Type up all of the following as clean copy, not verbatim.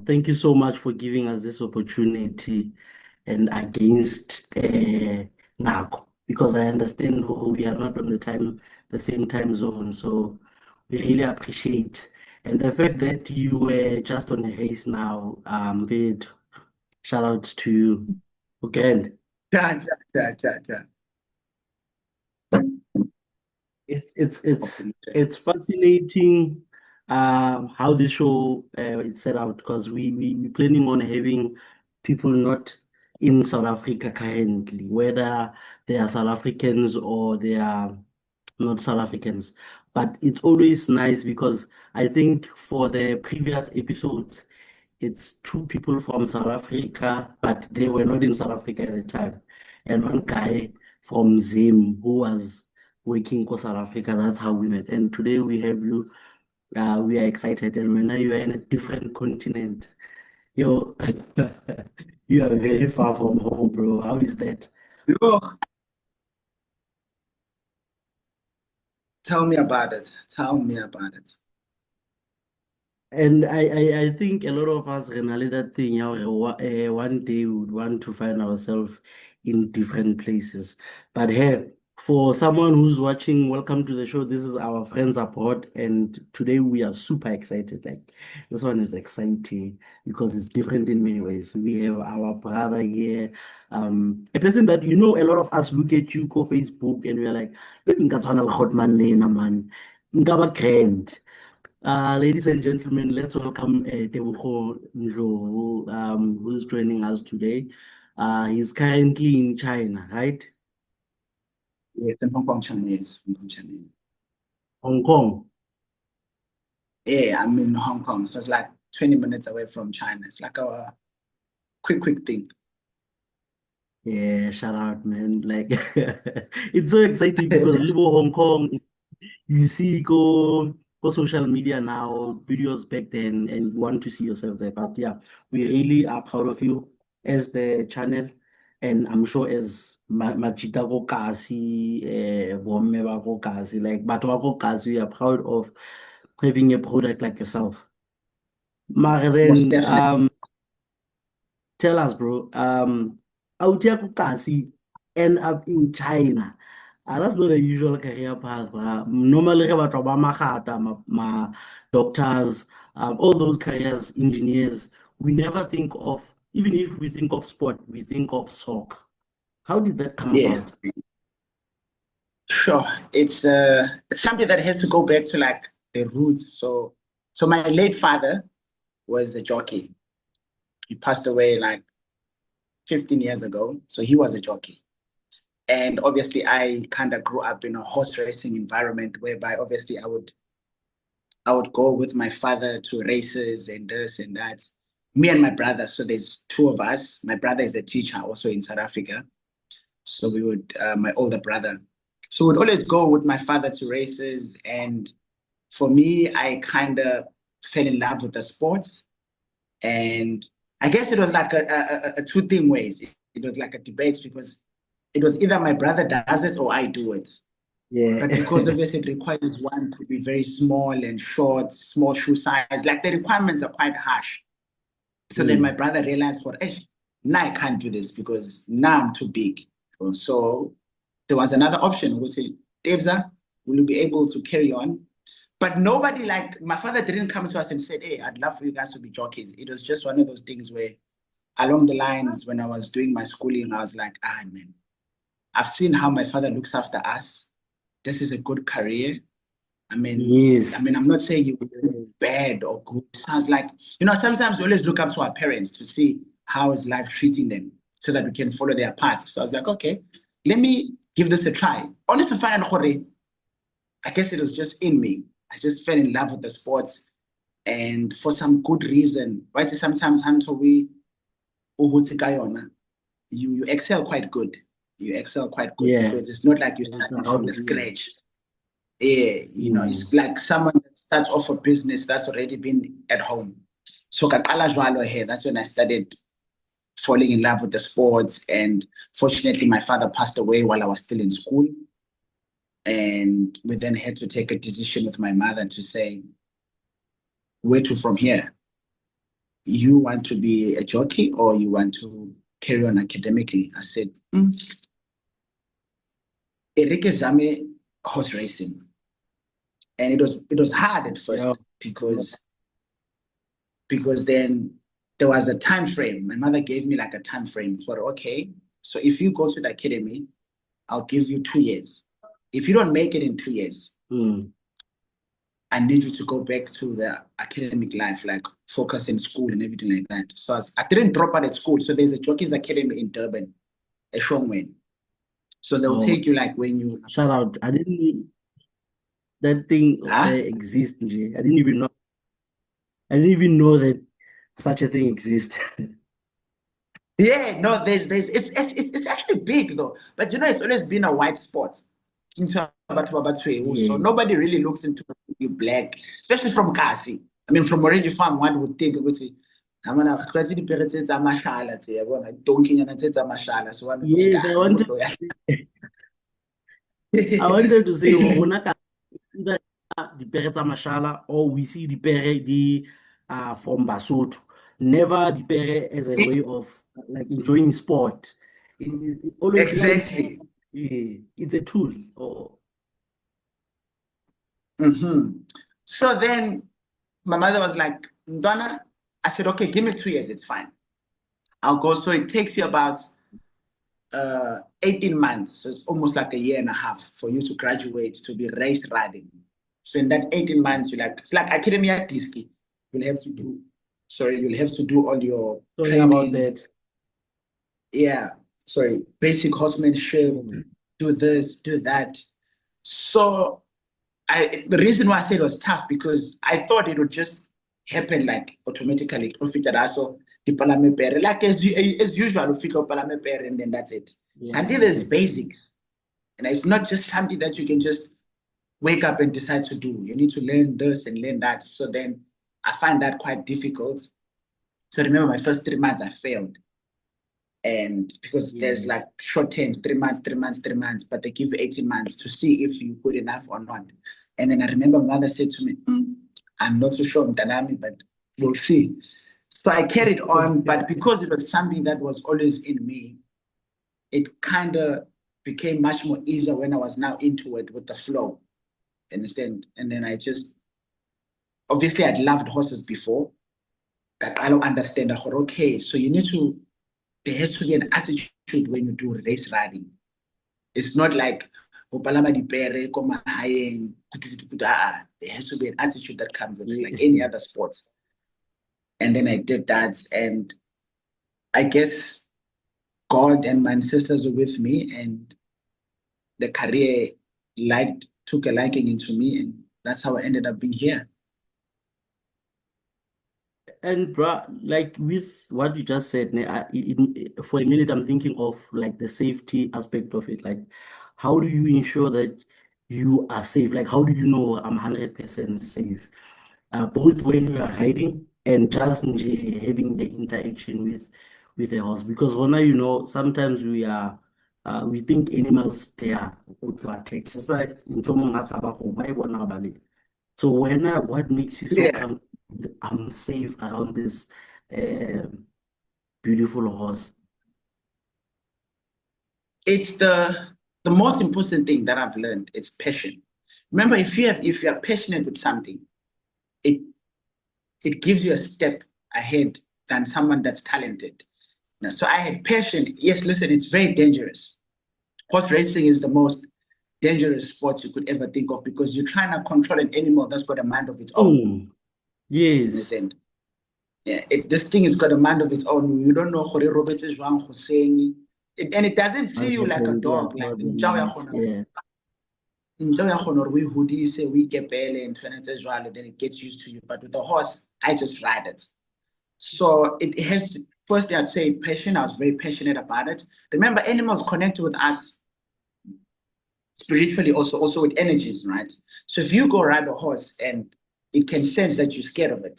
Thank you so much for giving us this opportunity and against NACO, because I understand we are not on the same time zone. So we really appreciate. And the fact that you were just on a haze now, Vid, shout out to you again. Ja, ja, ja, ja, ja. It's it's it's Optimistic. it's fascinating how this show is set out, because we're planning on having people not in South Africa currently, whether they are South Africans or they are not South Africans. But it's always nice because I think for the previous episodes, it's two people from South Africa, but they were not in South Africa at the time. And one guy from Zim who was working for South Africa. That's how we met. And today we have you. We are excited. And right now you are in a different continent. Yo, you are very far from home, bro. How is that? Yo, tell me about it. Tell me about it. And I think a lot of us really that thing, one day we would want to find ourselves in different places. But hey, for someone who's watching, welcome to the show. This is our friends abroad, and today we are super excited. Like this one is exciting because it's different in many ways. We have our brother here, a person that a lot of us look at you go Facebook and we're like, "Even that's one hot man, man, ngaba grand." Ladies and gentlemen, let's welcome Tebogo Ndlovu, who's joining us today. He's currently in China, right? Yes, in Hong Kong, China, yes. Hong Kong, China. Hong Kong. Yeah, I'm in Hong Kong. So it's like 20 minutes away from China. It's like a quick thing. Yeah, shout out, man. Like, it's so exciting because live in Hong Kong, you see go social media now, videos back then, and you want to see yourself there. But yeah, we really are proud of you as the channel, and I'm sure as Majita go kasi, Bomme ba go kasi, like batho ba go kasi, we are proud of having a product like yourself. But Most then, definitely. tell us, bro. Out here kasi end up in China. That's not a usual career path. Normally, we have ba magata, doctors, all those careers, engineers. We never think of, even if we think of sport, we think of soccer. How did that come Yeah, about? sure. It's something that has to go back to like the roots. So my late father was a jockey. He passed away like 15 years ago. So he was a jockey. And obviously I kind of grew up in a horse racing environment whereby obviously I would go with my father to races and this and that. Me and my brother, so there's two of us. My brother is a teacher also in South Africa. So we would, my older brother. So we'd always go with my father to races. And for me, I kind of fell in love with the sports. And I guess it was like a two-thing ways. It was like a debate because it was either my brother does it or I do it. Yeah. But because obviously it requires one to be very small and short, small shoe size, like the requirements are quite harsh. So then my Mm. brother realized, for hey, now I can't do this because now I'm too big. So there was another option. We say, Debza, will you be able to carry on? But nobody, like my father didn't come to us and said, hey, I'd love for you guys to be jockeys. It was just one of those things where along the lines when I was doing my schooling, I was like, man, I've seen how my father looks after us. This is a good career. I mean, Yes. I'm not saying it was bad or good. It sounds like, sometimes we always look up to our parents to see how is life treating them so that we can follow their path. So I was like, okay, let me give this a try. Only to find out, I guess it was just in me. I just fell in love with the sports. And for some good reason, right? Sometimes you excel quite good. You excel quite good Yeah. because it's not like you're That's starting how from it the is. scratch. Yeah, it's Mm. like someone that starts off a business that's already been at home. So kakala jwalo here, that's when I started falling in love with the sports. And fortunately, my father passed away while I was still in school. And we then had to take a decision with my mother to say, where to from here? you want to be a jockey or you want to carry on academically? I said, Erike Zame horse racing. And it was hard at first Yeah. because then there was a time frame. My mother gave me like a time frame for, okay, so if you go to the academy, I'll give you 2 years. If you don't make it in 2 years, I need you to go back to the academic life, like focus in school and everything like that. So I didn't drop out at school. So there's a Jockey's Academy in Durban, a Shongwen. So they'll take you like when you... Shout out. I didn't that thing exists. I didn't even know. I didn't even know that such a thing exists. Yeah, no, it's actually big though. But you know, it's always been a white spot. So nobody really looks into you black, especially from Kasi. I mean, from Orange Farm, one would think, I'm gonna quasi the parents a mashala to everyone donking and it's a mashala. So one Yes, I wanted to say either dipere tsa mashala or we see dipere from Basotho. Never dipere as a way of like enjoying sport. It always exactly. It's a tool. Or So then my mother was like, Ndwana, I said, okay, give me 2 years, it's fine. I'll go. So it takes you about 18 months. So it's almost like a year and a half for you to graduate to be race riding. So in that 18 months, it's like academia diski. You'll have to do all your training. About that. Yeah, basic horsemanship, do this, do that. So the reason why I said it was tough because I thought it would just happen like automatically. Like as usual, and then that's it. Until there's basics. And it's not just something that you can just wake up and decide to do. You need to learn this and learn that. So then I find that quite difficult. So remember my first 3 months I failed. And because there's like short terms, 3 months, 3 months, 3 months, but they give you 18 months to see if you're good enough or not. And then I remember my mother said to me, I'm not so sure, Mtanami, but we'll see. So I carried on, but because it was something that was always in me, it kind of became much more easier when I was now into it with the flow. Understand? And then obviously I'd loved horses before, but I don't understand. I thought, okay, so there has to be an attitude when you do race riding. It's not like there has to be an attitude that comes with it, like any other sports. And then I did that, and I guess God and my ancestors were with me, and the career took a liking into me, and that's how I ended up being here. And bro, like with what you just said, for a minute, I'm thinking of like the safety aspect of it. Like, how do you ensure that you are safe? Like, how do you know I'm 100% safe? Both when you are riding and just having the interaction with a horse. Because when sometimes we think animals they are out to attack. That's why in so what makes you so comfortable? I'm safe around this beautiful horse. It's the most important thing that I've learned. It's passion. Remember, if you are passionate with something, it gives you a step ahead than someone that's talented. So I had passion. Yes, listen, it's very dangerous. Horse racing is the most dangerous sport you could ever think of because you're trying to control an animal that's got a mind of its own. Yes. Understand? Yeah, this thing has got a mind of its own. You don't know what Robert is wrong for saying it, and it doesn't see you like a dog. Like yeah. We hoodie, we get and then it gets used to you. But with the horse, I just ride it. So it has firstly I'd say passion. I was very passionate about it. Remember, animals connect with us spiritually, also with energies, right? So if you go ride a horse and it can sense that you're scared of it,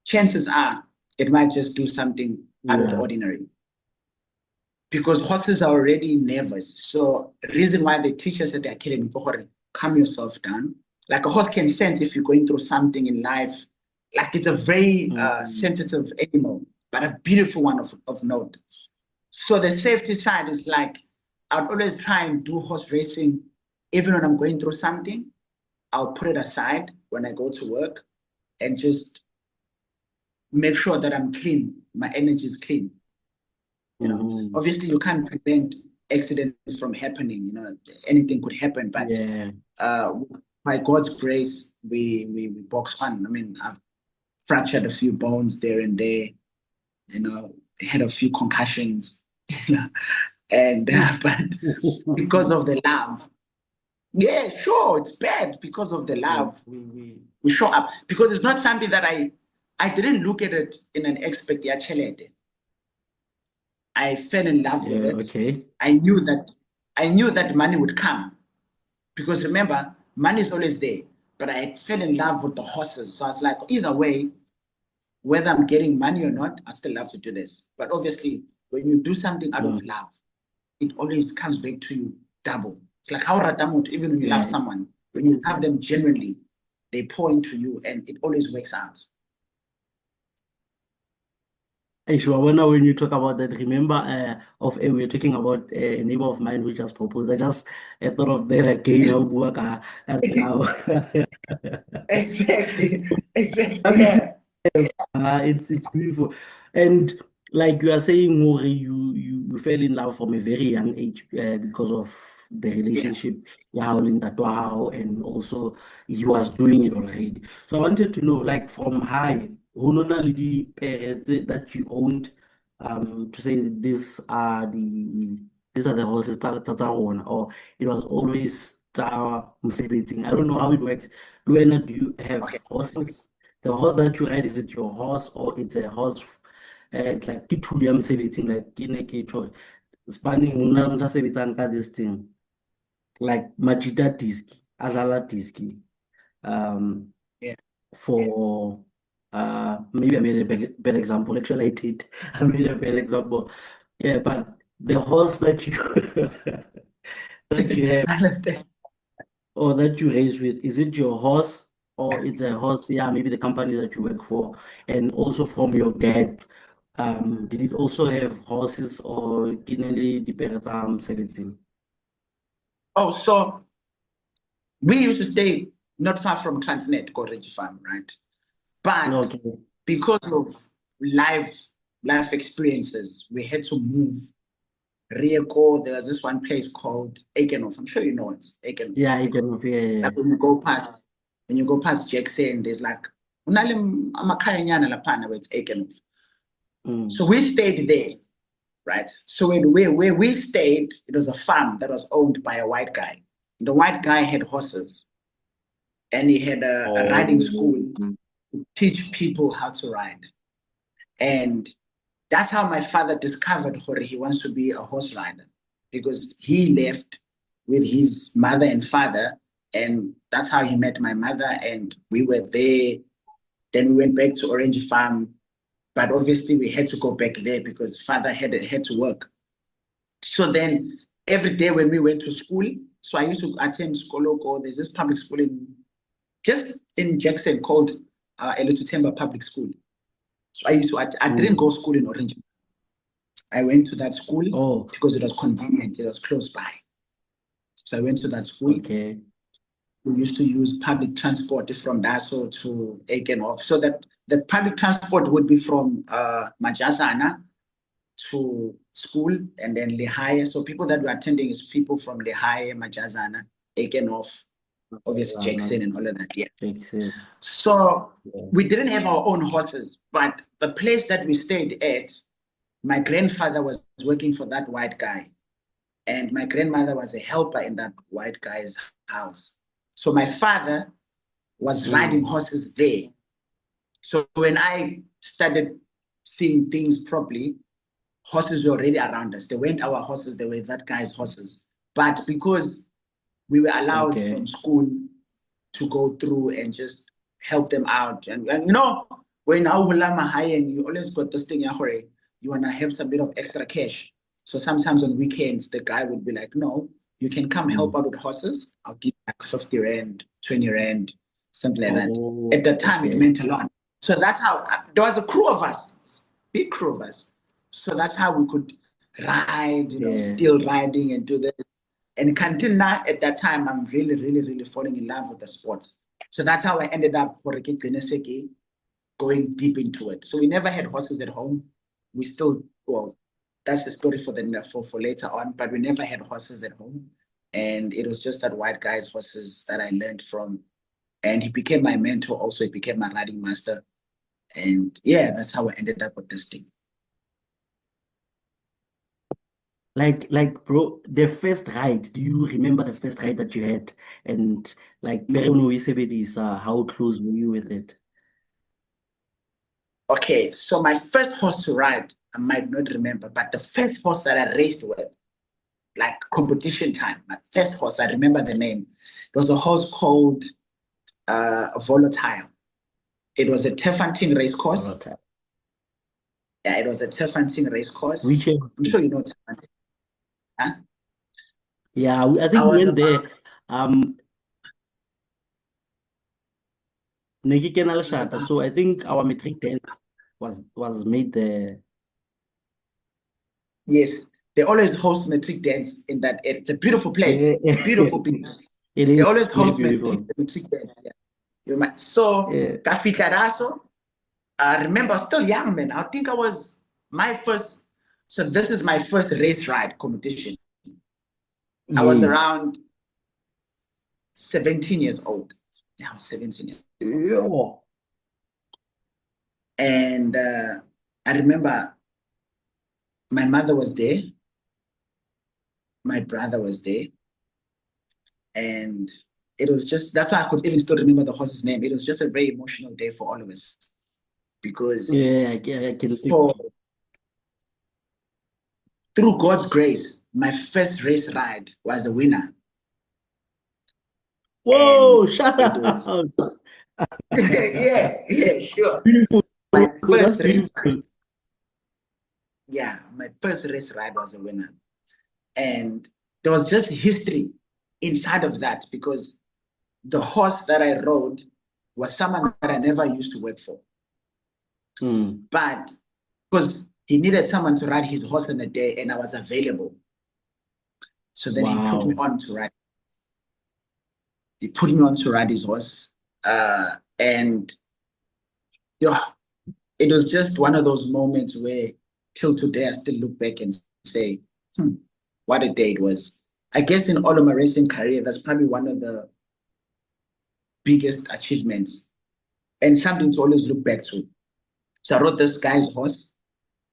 chances are it might just do something out of the ordinary. Because horses are already nervous. So the reason why they teach us at the academy, calm yourself down. Like a horse can sense if you're going through something in life, Like it's a very sensitive animal, but a beautiful one of note. So the safety side is like, I'd always try and do horse racing, even when I'm going through something. I'll put it aside when I go to work and just make sure that I'm clean. My energy is clean. You know, obviously you can't prevent accidents from happening. You know, anything could happen, but by God's grace, we box on. I mean, I've fractured a few bones there and there. You know, had a few concussions, and but because of the love, yeah, sure, it's bad because of the love. We show up because it's not something that I didn't look at it in an expect. I fell in love with it. Okay. I knew that money would come because remember, money is always there. But I fell in love with the horses, so I was like, either way, whether I'm getting money or not, I still love to do this. But obviously, when you do something out of love, it always comes back to you double. It's like how Ratamut, even when you love someone, when you love them genuinely, they pour into you and it always works out. Sure, when you talk about that, remember we were talking about a neighbor of mine who just proposed. I just thought of that again. Exactly. Yeah. It's beautiful. And like you are saying, Mori, you fell in love from a very young age because of the relationship you have in Tatwao, and also he was doing it already. So I wanted to know, like from high, who not only that you owned, to say these are the horses that are on, or it was always mosebetsing. I don't know how it works. Luena, do you have Okay. horses? The horse that you ride, is it your horse or it's a horse? It's like ke tool ya mosebetsing, like ke ne ke tjho spanning hona le motho a sebetsang ka this thing like Majida Disk, Azala Disk. Yeah. For maybe I made a bad example. Actually, I did. I made a bad example. Yeah, but the horse that you that you have Understand. or that you raise with, is it your horse or it's a horse? Yeah, maybe the company that you work for, and also from your dad. Did it also have horses or kinele di 17? Oh, so we used to stay not far from Transnet, Corrigi Farm, right? But Okay. because of life experiences, we had to move. Rieko, there was this one place called Aikenhof. I'm sure you know it. Aikenhof. Yeah, I can. Yeah. Like when you go past Jackson, there's like amakayanyana lapana where it's Aikenhof. So we stayed there, right? So where we stayed, it was a farm that was owned by a white guy. The white guy had horses, and he had a riding school to teach people how to ride. And that's how my father discovered he wants to be a horse rider, because he left with his mother and father, and that's how he met my mother. And we were there. Then we went back to Orange Farm, but obviously we had to go back there because father had to work. So then every day when we went to school, so I used to attend Skoloko. There's this public school just in Jackson called Elututemba Public School. So I didn't go to school in Orange. I went to that school because it was convenient. It was close by. So I went to that school. Okay. We used to use public transport from Daso to Aikenhof. So that the public transport would be from Majazana to school, and then Lehigh. So people that were attending is people from Lehigh, Majazana, Aikenhof, obviously Jackson and all of that. Yeah. Jackson. So we didn't have our own horses, but the place that we stayed at, my grandfather was working for that white guy, and my grandmother was a helper in that white guy's house. So my father was riding horses there. So when I started seeing things properly, horses were already around us. They weren't our horses, they were that guy's horses. But because we were allowed from school to go through and just help them out. And you know, when Awulama high and you always got this thing, you want to have some bit of extra cash. So sometimes on weekends, the guy would be like, no, you can come help out with horses. I'll give you like 50 Rand, 20 Rand, something like that. At the time, it meant a lot. So that's how there was a crew of us, big crew of us. So that's how we could ride, Yeah. still riding and do this. And until now, at that time, I'm really, really, really falling in love with the sports. So that's how I ended up for going deep into it. So we never had horses at home. We still, well, that's the story for later on, but we never had horses at home. And it was just that white guy's horses that I learned from. And he became my mentor also. He became my riding master. And yeah, that's how I ended up with this thing. Like, bro, the first ride, do you remember the first ride that you had? And like, how close were you with it? Okay, so my first horse to ride, I might not remember, but the first horse that I raced with, like competition time, my first horse, I remember the name. It was a horse called Volatile. It was a Tefanting race course. Yeah, it was a Tefanting race course. Which year? I'm sure you know Tefanting. Huh? Yeah, I think we went there. So I think our matric dance was made there. Yes, they always host matric dance in that area. It's a beautiful place. Yeah. Beautiful place. It They is always very host beautiful. matric dance. Yeah. So, Yeah. I remember I was still young, man. I think I was my first. So this is my first race ride competition. I was Yes. around 17 years old. Yeah, I was 17 years old. Yeah. And I remember my mother was there, my brother was there, and it was just, that's why I could even still remember the horse's name. It was just a very emotional day for all of us because Yeah, I can think. Through God's grace, my first race ride was a winner. Whoa, And shut it was, up. yeah, sure. Beautiful. My That's first race beautiful. ride, yeah, my first race ride was a winner. And there was just history inside of that because the horse that I rode was someone that I never used to work for. But because he needed someone to ride his horse on a day and I was available. So then he put me on to ride. He put me on to ride his horse. And yeah, it was just one of those moments where till today I still look back and say, what a day it was. I guess in all of my racing career, that's probably one of the biggest achievements and something to always look back to. So I rode this guy's horse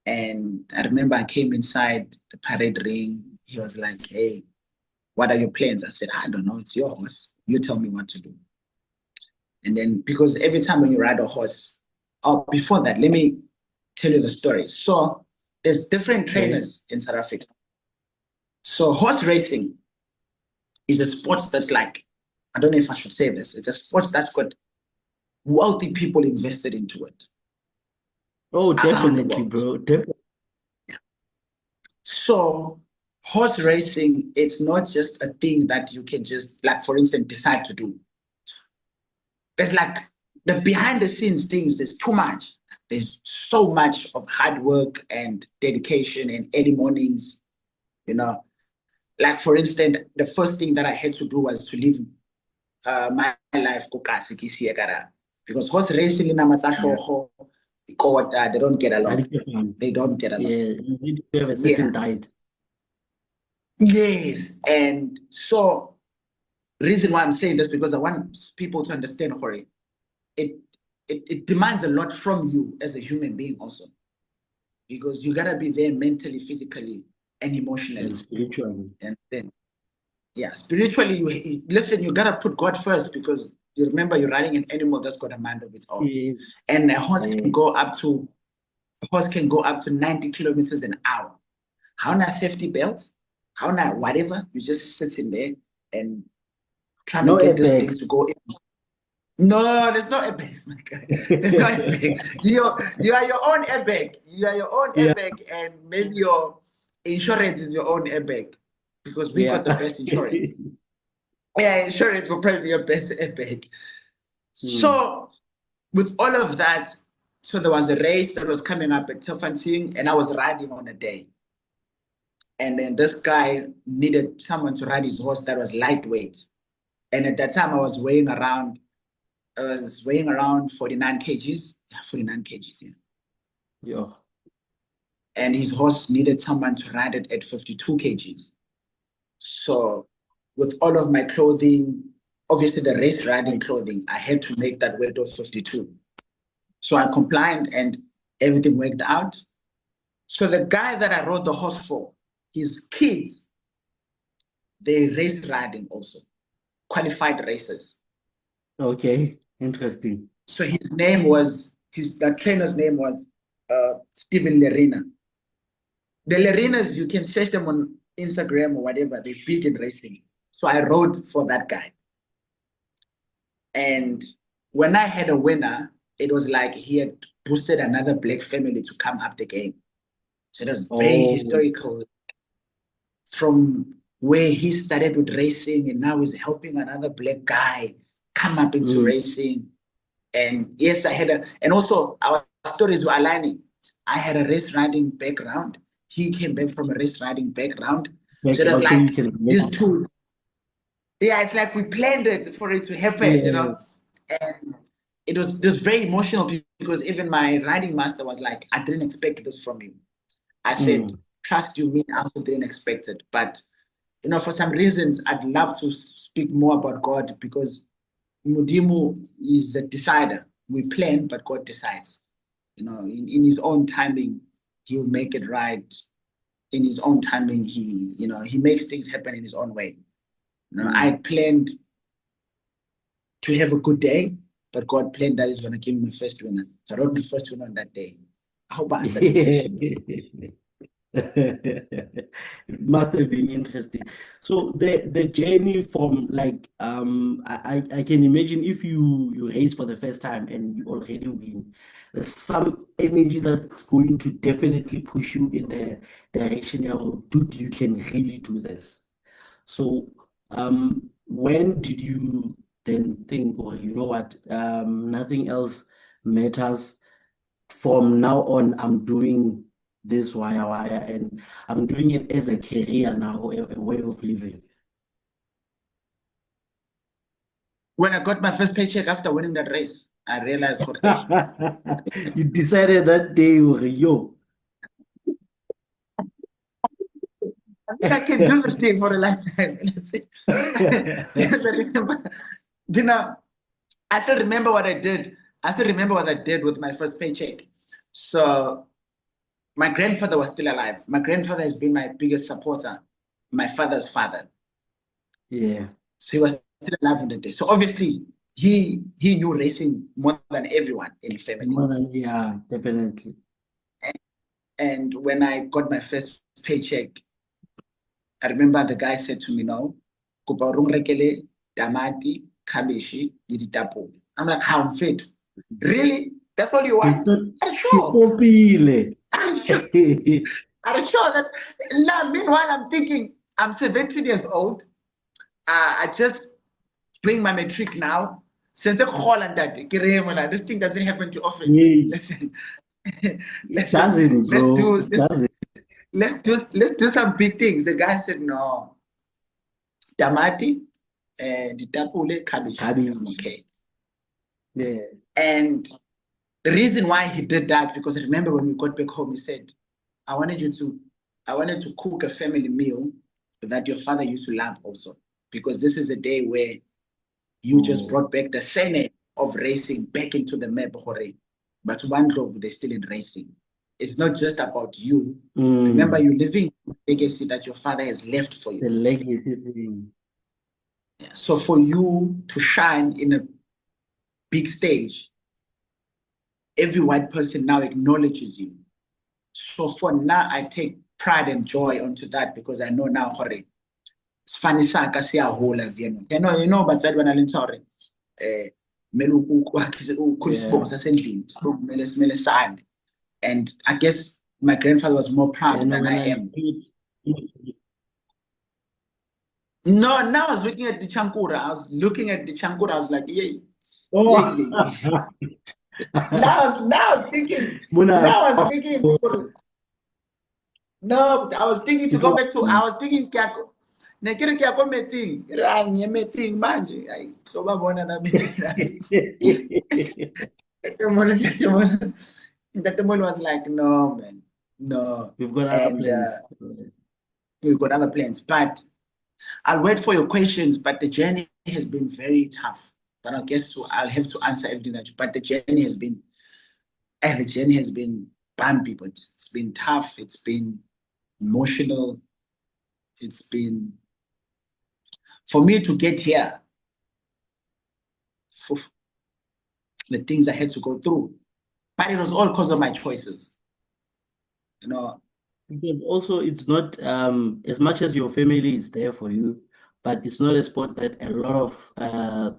and I remember I came inside the parade ring. He was like, hey, what are your plans? I said, I don't know. It's your horse. You tell me what to do. And then because every time when you ride a horse, before that, let me tell you the story. So there's different trainers in South Africa. So horse racing is a sport that's like, I don't know if I should say this. It's a sport that's got wealthy people invested into it. Oh, definitely, bro. Definitely. Yeah. So horse racing, it's not just a thing that you can just, like, for instance, decide to do. There's like the behind the scenes things, there's too much. There's so much of hard work and dedication and early mornings, Like, for instance, the first thing that I had to do was to live my life because horse racing in they don't get along. They don't get along. Yeah, you need to have a certain diet. Yes. And so reason why I'm saying this because I want people to understand, Hori, it demands a lot from you as a human being also. Because you gotta be there mentally, physically, and emotionally. And spiritually. And then spiritually, listen, you gotta put God first because you remember you're riding an animal that's got a mind of its own. Yeah. And a horse can go up to 90 kilometers an hour. How not safety belt? How not whatever? You just sit in there and trying to get these things to go in. No, there's no airbag, my guy. There's no airbag. You are your own airbag. You are your own airbag, and maybe your insurance is your own airbag because we got the best insurance. Yeah, insurance will probably be your best airbag. So, with all of that, So there was a race that was coming up at Tilfontein, and I was riding on a day. And then this guy needed someone to ride his horse that was lightweight. And at that time, I was weighing around 49 kgs. Yeah, 49 kgs, yeah. Yeah. And his horse needed someone to ride it at 52 kgs. So with all of my clothing, obviously the race riding clothing, I had to make that weight of 52. So I complied and everything worked out. So the guy that I rode the horse for, his kids, they race riding also, qualified racers. Okay, interesting. So his name was, that trainer's name was Stephen Lerina. The Lerinas, you can search them on Instagram or whatever, they're big in racing. So I rode for that guy. And when I had a winner, it was like he had boosted another black family to come up the game. So it was very historical from where he started with racing and now he's helping another black guy come up into racing. And yes, I had and also our stories were aligning. I had a race riding background. He came back from a race riding background. So that's like these two. Yeah, it's like we planned it for it to happen, you know. And it was very emotional because even my riding master was like, I didn't expect this from you. I said, trust you, me, I also didn't expect it. But you know, for some reasons, I'd love to speak more about God because Mudimu is the decider. We plan, but God decides. You know, in his own timing, he'll make it right. In his own timing, he makes things happen in his own way. You know, I planned to have a good day, but God planned that he's going to give me my first winner. So I wrote my first winner on that day. I hope I answered the question. It must have been interesting. So the journey from like I can imagine if you race for the first time and you already win, there's some energy that's going to definitely push you in the direction of dude, you can really do this. So when did you then think, or you know what, nothing else matters. From now on, I'm doing this wire and I'm doing it as a career now, a way of living. When I got my first paycheck after winning that race, I realized, You decided that day, yo. I think I can do this thing for a lifetime. Because I remember, you know, I still remember what I did. I still remember what I did with my first paycheck. So my grandfather was still alive. My grandfather has been my biggest supporter, my father's father. Yeah. So he was still alive on the day. So obviously he knew racing more than everyone in the family. More than, yeah, definitely. And when I got my first paycheck, I remember the guy said to me, no, kopa o rekele tamati, cabbage, le ditapole. I'm like, how I'm fit? Really? That's all you want? Are you sure? Are you sure? That's now, meanwhile, I'm thinking, I'm 17 years old. I just doing my matric now. Since this thing doesn't happen too often. Listen, let's do some big things. The guy said, no. Tamati, ditapole, cabbage. I'm okay. Yeah. And the reason why he did that is because I remember when we got back home, he said, I wanted to cook a family meal that your father used to love also. Because this is a day where you just brought back the Senate of racing back into the map. But one Ndlovu, they're still in racing. It's not just about you. Remember, you're living the legacy that your father has left for you. The legacy. Yeah. So for you to shine in a big stage, every white person now acknowledges you. So for now, I take pride and joy onto that because I know now, it's funny, you know, but that when I learned, and I guess my grandfather was more proud than I am. No, now I was looking at the Chankura. I was looking at the Chankura. I was like, yay. Oh. Now I was thinking, Muna, now I was thinking, no, I was thinking to go back to, I was thinking, ne ke re ke ya ko metsing, ke re a nye metsing manje, ai tlo ba bona na metsing. Ntatemolo was like, no, man, no. We've got other And plans. we've got other plans. But I'll wait for your questions. But the journey has been very tough. But I guess I'll have to answer everything that. But the journey has been, bumpy, but it's been tough. It's been emotional. It's been for me to get here. For the things I had to go through, but it was all because of my choices. You know, Because also, it's not as much as your family is there for you, but it's not a sport that a lot of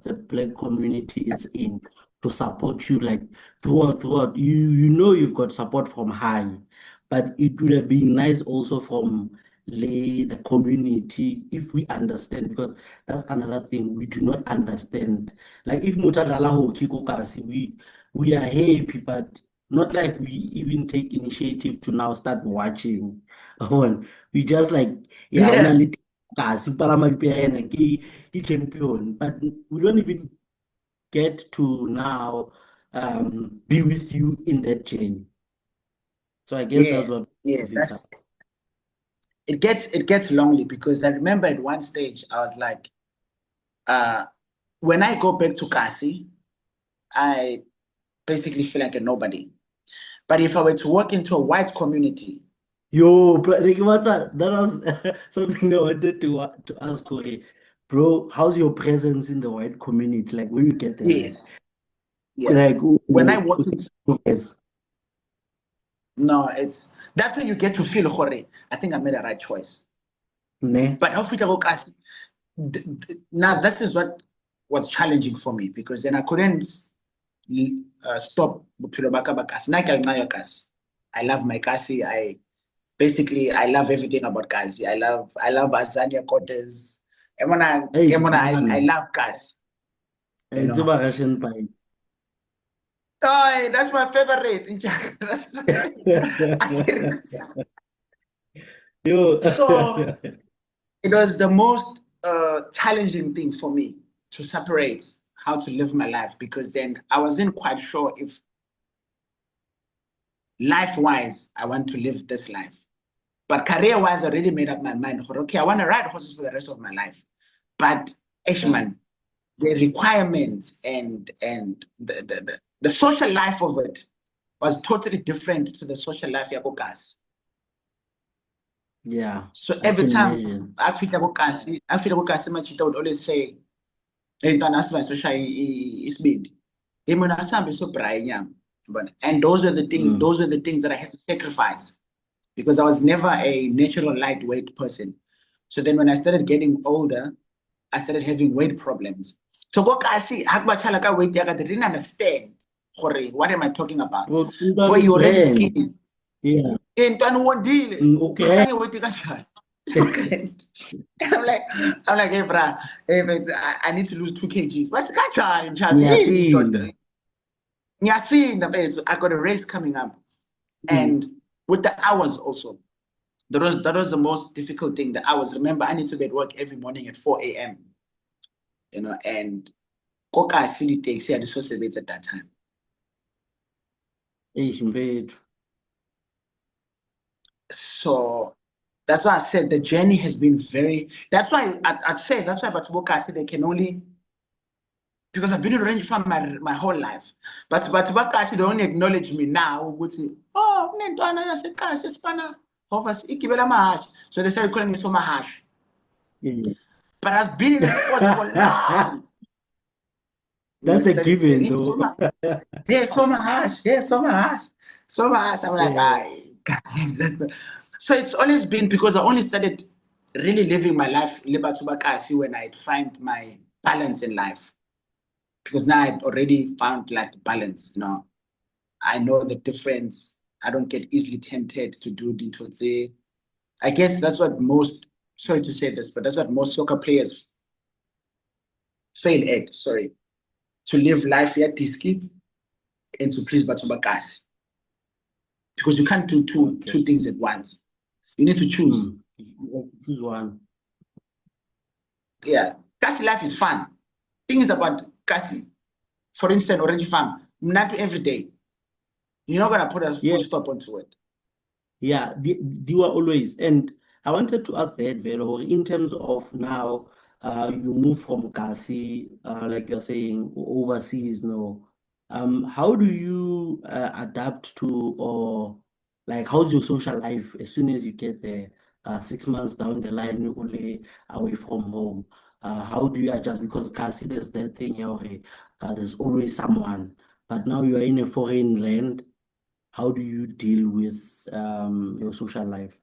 the black community is in to support you like throughout. You know you've got support from high, but it would have been nice also from the community if we understand, because that's another thing we do not understand. Like if Mutazala hockey kokasi, we are happy, but not like we even take initiative to now start watching. We just like, yeah, yeah, only palama champion, but we don't even get to now be with you in that journey. So I guess yeah, that's what yeah. Vita. That's it gets lonely because I remember at one stage I was like, when I go back to Kasi, I basically feel like a nobody. But if I were to walk into a white community, Yo, bro, like, that was something I wanted to ask. Okay, bro, how's your presence in the white community? Like when you get there, yes, yeah. like When I walk into yes. no, that's when you get to feel hore. I think I made a right choice. Ne? But how go Kasi? Now that is what was challenging for me because then I couldn't stop bophelo ba ka ba Kasi. Nna ke a nqayo Kasi. I love my Kasi. I love everything about Kasi. I love Azania Quarters. Hey, I man, love Kasi. You it's a know. Russian pie. Oh, that's my favorite. Yo, So it was the most challenging thing for me to separate how to live my life because then I wasn't quite sure if life-wise I want to live this life. But career-wise, I already made up my mind. Okay, I want to ride horses for the rest of my life. But yeah, Ishman, the requirements and the social life of it was totally different to the social life Yagokas. yeah, So I every can time imagine. after Yagokas, Machita would always say, "Hey, don't ask my social is big." And Mm. those were the things that I had to sacrifice because I was never a natural lightweight person. So then when I started getting older, I started having weight problems. So go see weight they didn't understand what am I talking about? Well, Boy, Ntano you're already grand. skinny. Yeah, Into one deal. okay. Okay. I'm like, hey, brah, hey, man, I need to lose 2 kgs. But I can't charge. Yeah, Hey, see. I got a race coming up. Mm. And with the hours also, that was the most difficult thing. The hours. Remember, I need to be at work every morning at 4 a.m. And Koka actually takes here the social at that time. Eish, mfethu. So that's why I said the journey has been very. That's why I'd say that's why Batuboka I said they can only because I've been in range farm my whole life. But Batuboka actually they only acknowledge me now. Would say, oh, Nentwana Yasekas, it's pana. Ikibela Mahash. So they started calling me so Mahash. Yeah. But I've been in the force for long. When they That's a started saying, given, hey, though. So Mahash, so Mahash, so Mahash. I'm like, Yeah. so it's always been because I only started really living my life Libatubakasi when I find my balance in life. Because now I'd already found like balance. I know the difference. I don't get easily tempted to do Dintotse. I guess that's what most, sorry to say this, but that's what most soccer players fail at, sorry, to live life at this kid. and to please Batubakasi. Because you can't do two things at once. You need to choose. You have to choose one. Yeah. Kasi life is fun. Things about Kasi, for instance, Orange Farm, not every day. You're not gonna put a full stop onto it. Yeah, they were always. And I wanted to ask that, Vero, in terms of now, you move from Kasi, like you're saying, overseas now. How do you adapt to, or like, how's your social life as soon as you get there? 6 months down the line, you're only away from home. How do you adjust? Because Kasi, there's that thing here, okay, there's always someone. But now you are in a foreign land. How do you deal with your social life?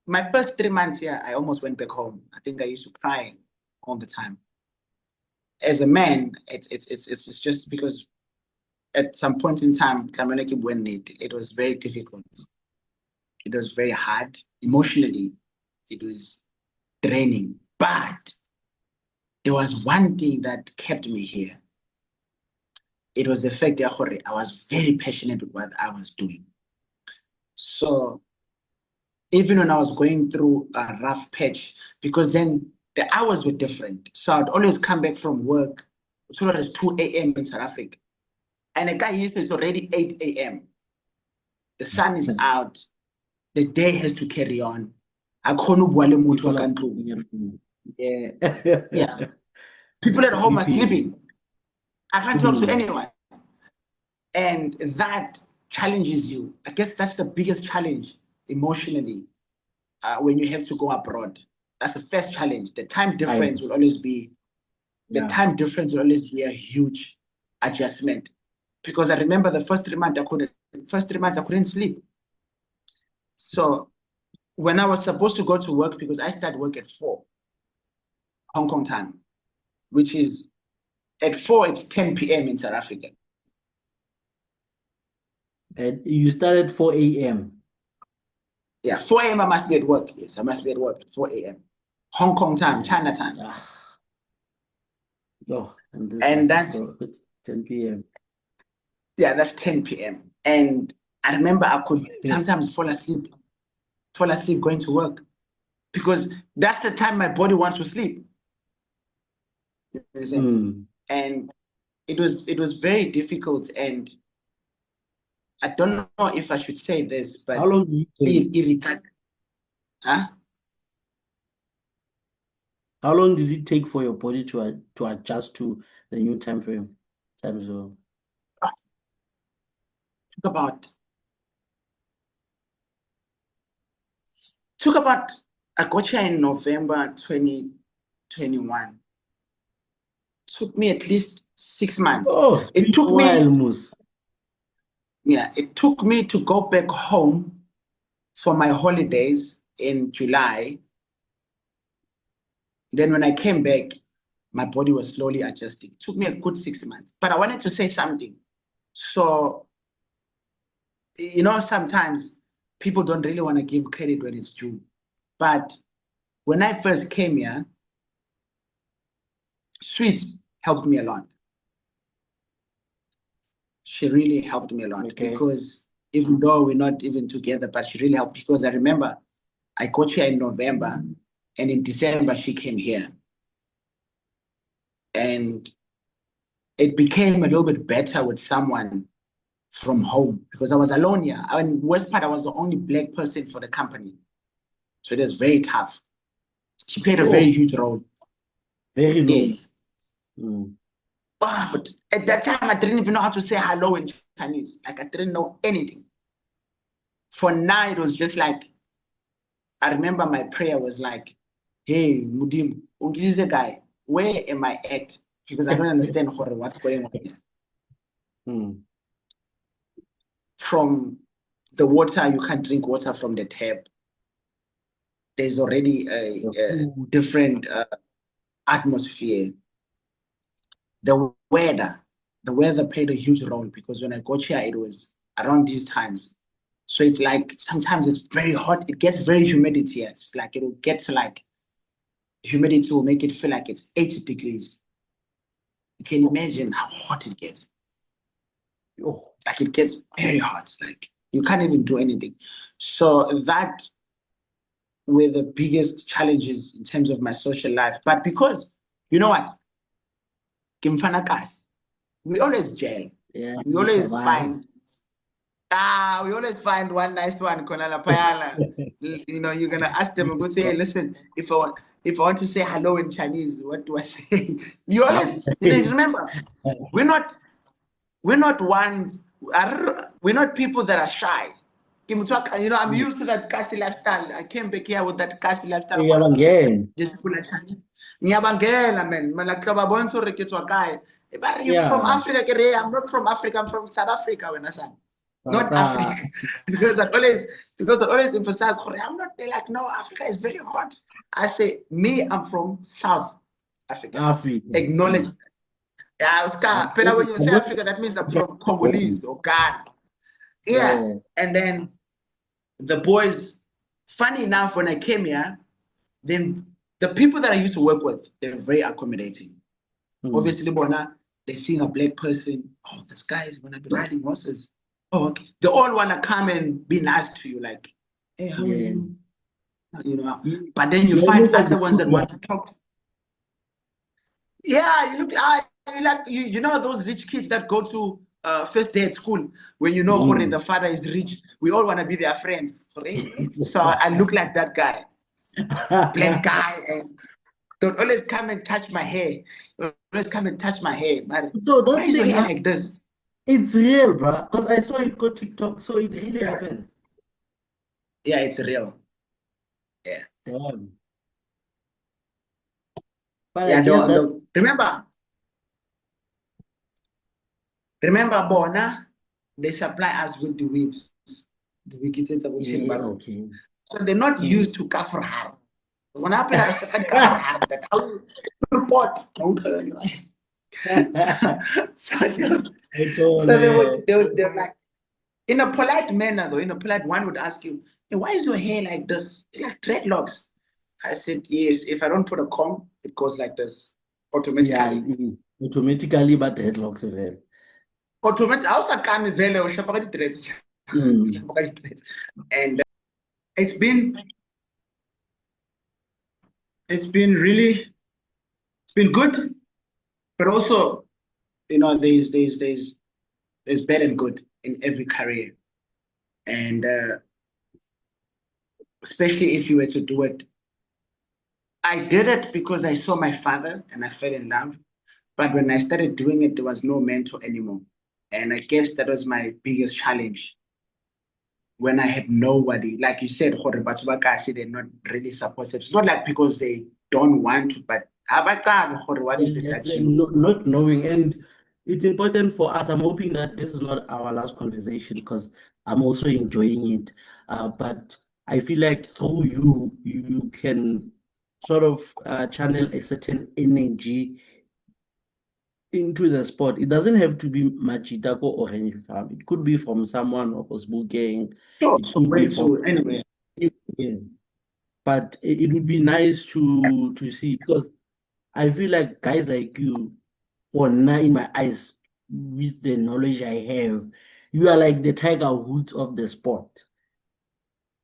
My first 3 months here, I almost went back home. I think I used to cry all the time. As a man, it's just because at some point in time, it was very difficult. It was very hard emotionally. It was draining. But there was one thing that kept me here. It was the fact that I was very passionate with what I was doing. So even when I was going through a rough patch, because then the hours were different. So I'd always come back from work, so it was 2 a.m. in South Africa. And a guy here it's already 8 a.m. The sun is out. The day has to carry on. Yeah. Yeah. People at home are sleeping. I can't talk to anyone. And that challenges you. I guess that's the biggest challenge emotionally when you have to go abroad. That's the first challenge. The time difference will always be a huge adjustment. Because I remember the first 3 months I couldn't sleep. So when I was supposed to go to work, because I started work at 4 Hong Kong time, which is at 4 it's 10 p.m. in South Africa. And you started 4 a.m. Yeah, 4 a.m. I must be at work. Yes, I must be at work at 4 a.m. Hong Kong time, China time. Oh, and that's it's 10 p.m. Yeah, that's 10 p.m. And I remember I could sometimes fall asleep going to work because that's the time my body wants to sleep. And it was very difficult, and I don't know if I should say this, but how long did it take? How long did it take for your body to adjust to the new time zone? Took about I got here in November 2021. Took me at least 6 months. Oh, it took me. Yeah, it took me to go back home for my holidays in July. Then when I came back, my body was slowly adjusting. It took me a good 6 months. But I wanted to say something. So, sometimes people don't really want to give credit when it's due. But when I first came here, Sweet helped me a lot. She really helped me a lot because even though we're not even together, but she really helped because I remember I got here in November and in December she came here. And it became a little bit better with someone from home because I was alone here. And worst part, I was the only Black person for the company. So it was very tough. She played a very huge role. Very low. But at that time, I didn't even know how to say hello in Chinese. Like, I didn't know anything. For now, it was just like, I remember my prayer was like, hey, Mudim, Ungize guy, where am I at? Because I don't understand what's going on here. From the water, you can't drink water from the tap. There's already a different atmosphere. The weather played a huge role because when I got here, it was around these times. So it's like sometimes it's very hot. It gets very humid here. It's like it'll get to like humidity will make it feel like it's 80 degrees. can imagine how hot it gets. Oh, Like it gets very hot. Like you can't even do anything. So that were the biggest challenges in terms of my social life. But because you know what? We always jail. yeah, We you always survive. find one nice one, Konala Payala. You know, you're gonna ask them and go say, hey, listen, if I want to say hello in Chinese, what do I say? You always, you know, remember, we're not ones, we're not people that are shy. You know, I'm used to that casty lifestyle. I came back here with that casty lifestyle. Yeah, again. Just people like Chinese. Ngiyabangela, man. Malakaba bonso reketwa kai. But you're from Yeah. Africa, kere. I'm not from Africa. I'm from South Africa, when I say. Not Tata. Africa. because I always emphasize, I'm not like, no, Africa is very hot. I say, me, I'm from South Africa. Africa. Acknowledge. Yeah, but when you say Africa, that means I'm from Congolese or Ghana. Yeah. And then the boys, funny enough, when I came here, then the people that I used to work with, they're very accommodating. Obviously, Bona, they seeing a black person. Oh, this guy is gonna be riding horses. Oh, okay. They all wanna come and be nice to you, like, hey, how are you? You know. But then you find other ones that want to talk. Yeah, you know those rich kids that go to first day at school when you know the father is rich. We all want to be their friends. So I look like that guy, black guy, and don't always come and touch my hair. Always come and touch my hair. But So why that is your thing, hair like this? it's real, bro. Because I saw it go TikTok, so it really happens. Yeah, it's real. Yeah. Damn. But Yeah, I guess that remember, Bona, they supply us with the weaves. The wikitets of okay. So they're not used to kafar. When I kafar, that how report. So they were like, in a polite manner though, in a polite one would ask you, hey, why is your hair like this? Like dreadlocks. I said, yes, if I don't put a comb, it goes like this automatically. Yeah, automatically, but the headlocks are there. Automatically, I also come vele o shapa ka di-dreads. And it's been good, but also, you know, there's bad and good in every career, and especially if you were to do it. I did it because I saw my father and I fell in love, but when I started doing it, there was no mentor anymore, and I guess that was my biggest challenge. When I had nobody, like you said, they're not really supportive. It's not like because they don't want to, but what is it that you not knowing? And it's important for us. I'm hoping that this is not our last conversation because I'm also enjoying it. But I feel like through you can sort of channel a certain energy into the sport. It doesn't have to be Machitako or Orange Farm. It could be from someone or smoking. sure It could be from anyway. yeah. But it would be nice to see because I feel like guys like you, or now in my eyes, with the knowledge I have, you are like the Tiger Woods of the sport.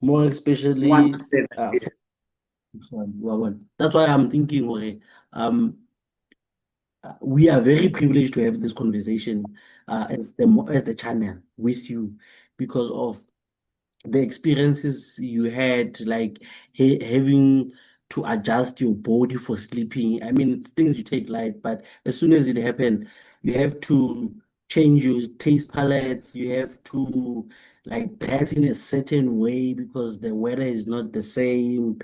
More especially 1%. that's why I'm thinking, okay, we are very privileged to have this conversation as the channel with you because of the experiences you had, like having to adjust your body for sleeping. I mean, it's things you take light, but as soon as it happened, you have to change your taste palettes. You have to like dress in a certain way because the weather is not the same.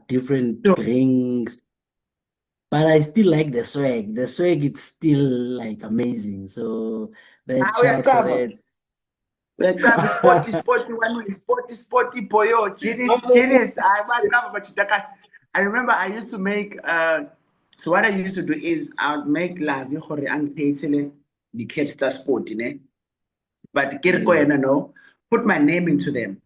Different Sure. drinks, but I still like the swag. The swag is still like amazing. So that We are shout for covered. that. We are covered. Sporty, one way, sporty, boyo, genius. I remember I used to make, so what I used to do is I would make la vie gore ang theetsele the Capstar Sport, but no, put my name into them.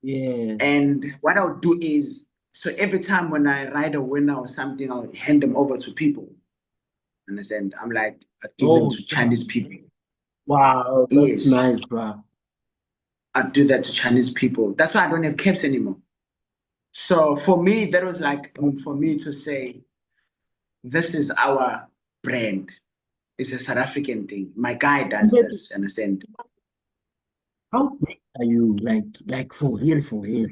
Yeah. And what I would do is, so every time when I ride a winner or something, I'll hand them over to people. Understand? I'm like, I give them to Chinese people. Wow, that's Yes. nice, bro. I do that to Chinese people. That's why I don't have caps anymore. So for me, that was like for me to say, this is our brand. It's a South African thing. My guy does this, understand? How big are you? Like for real, for real.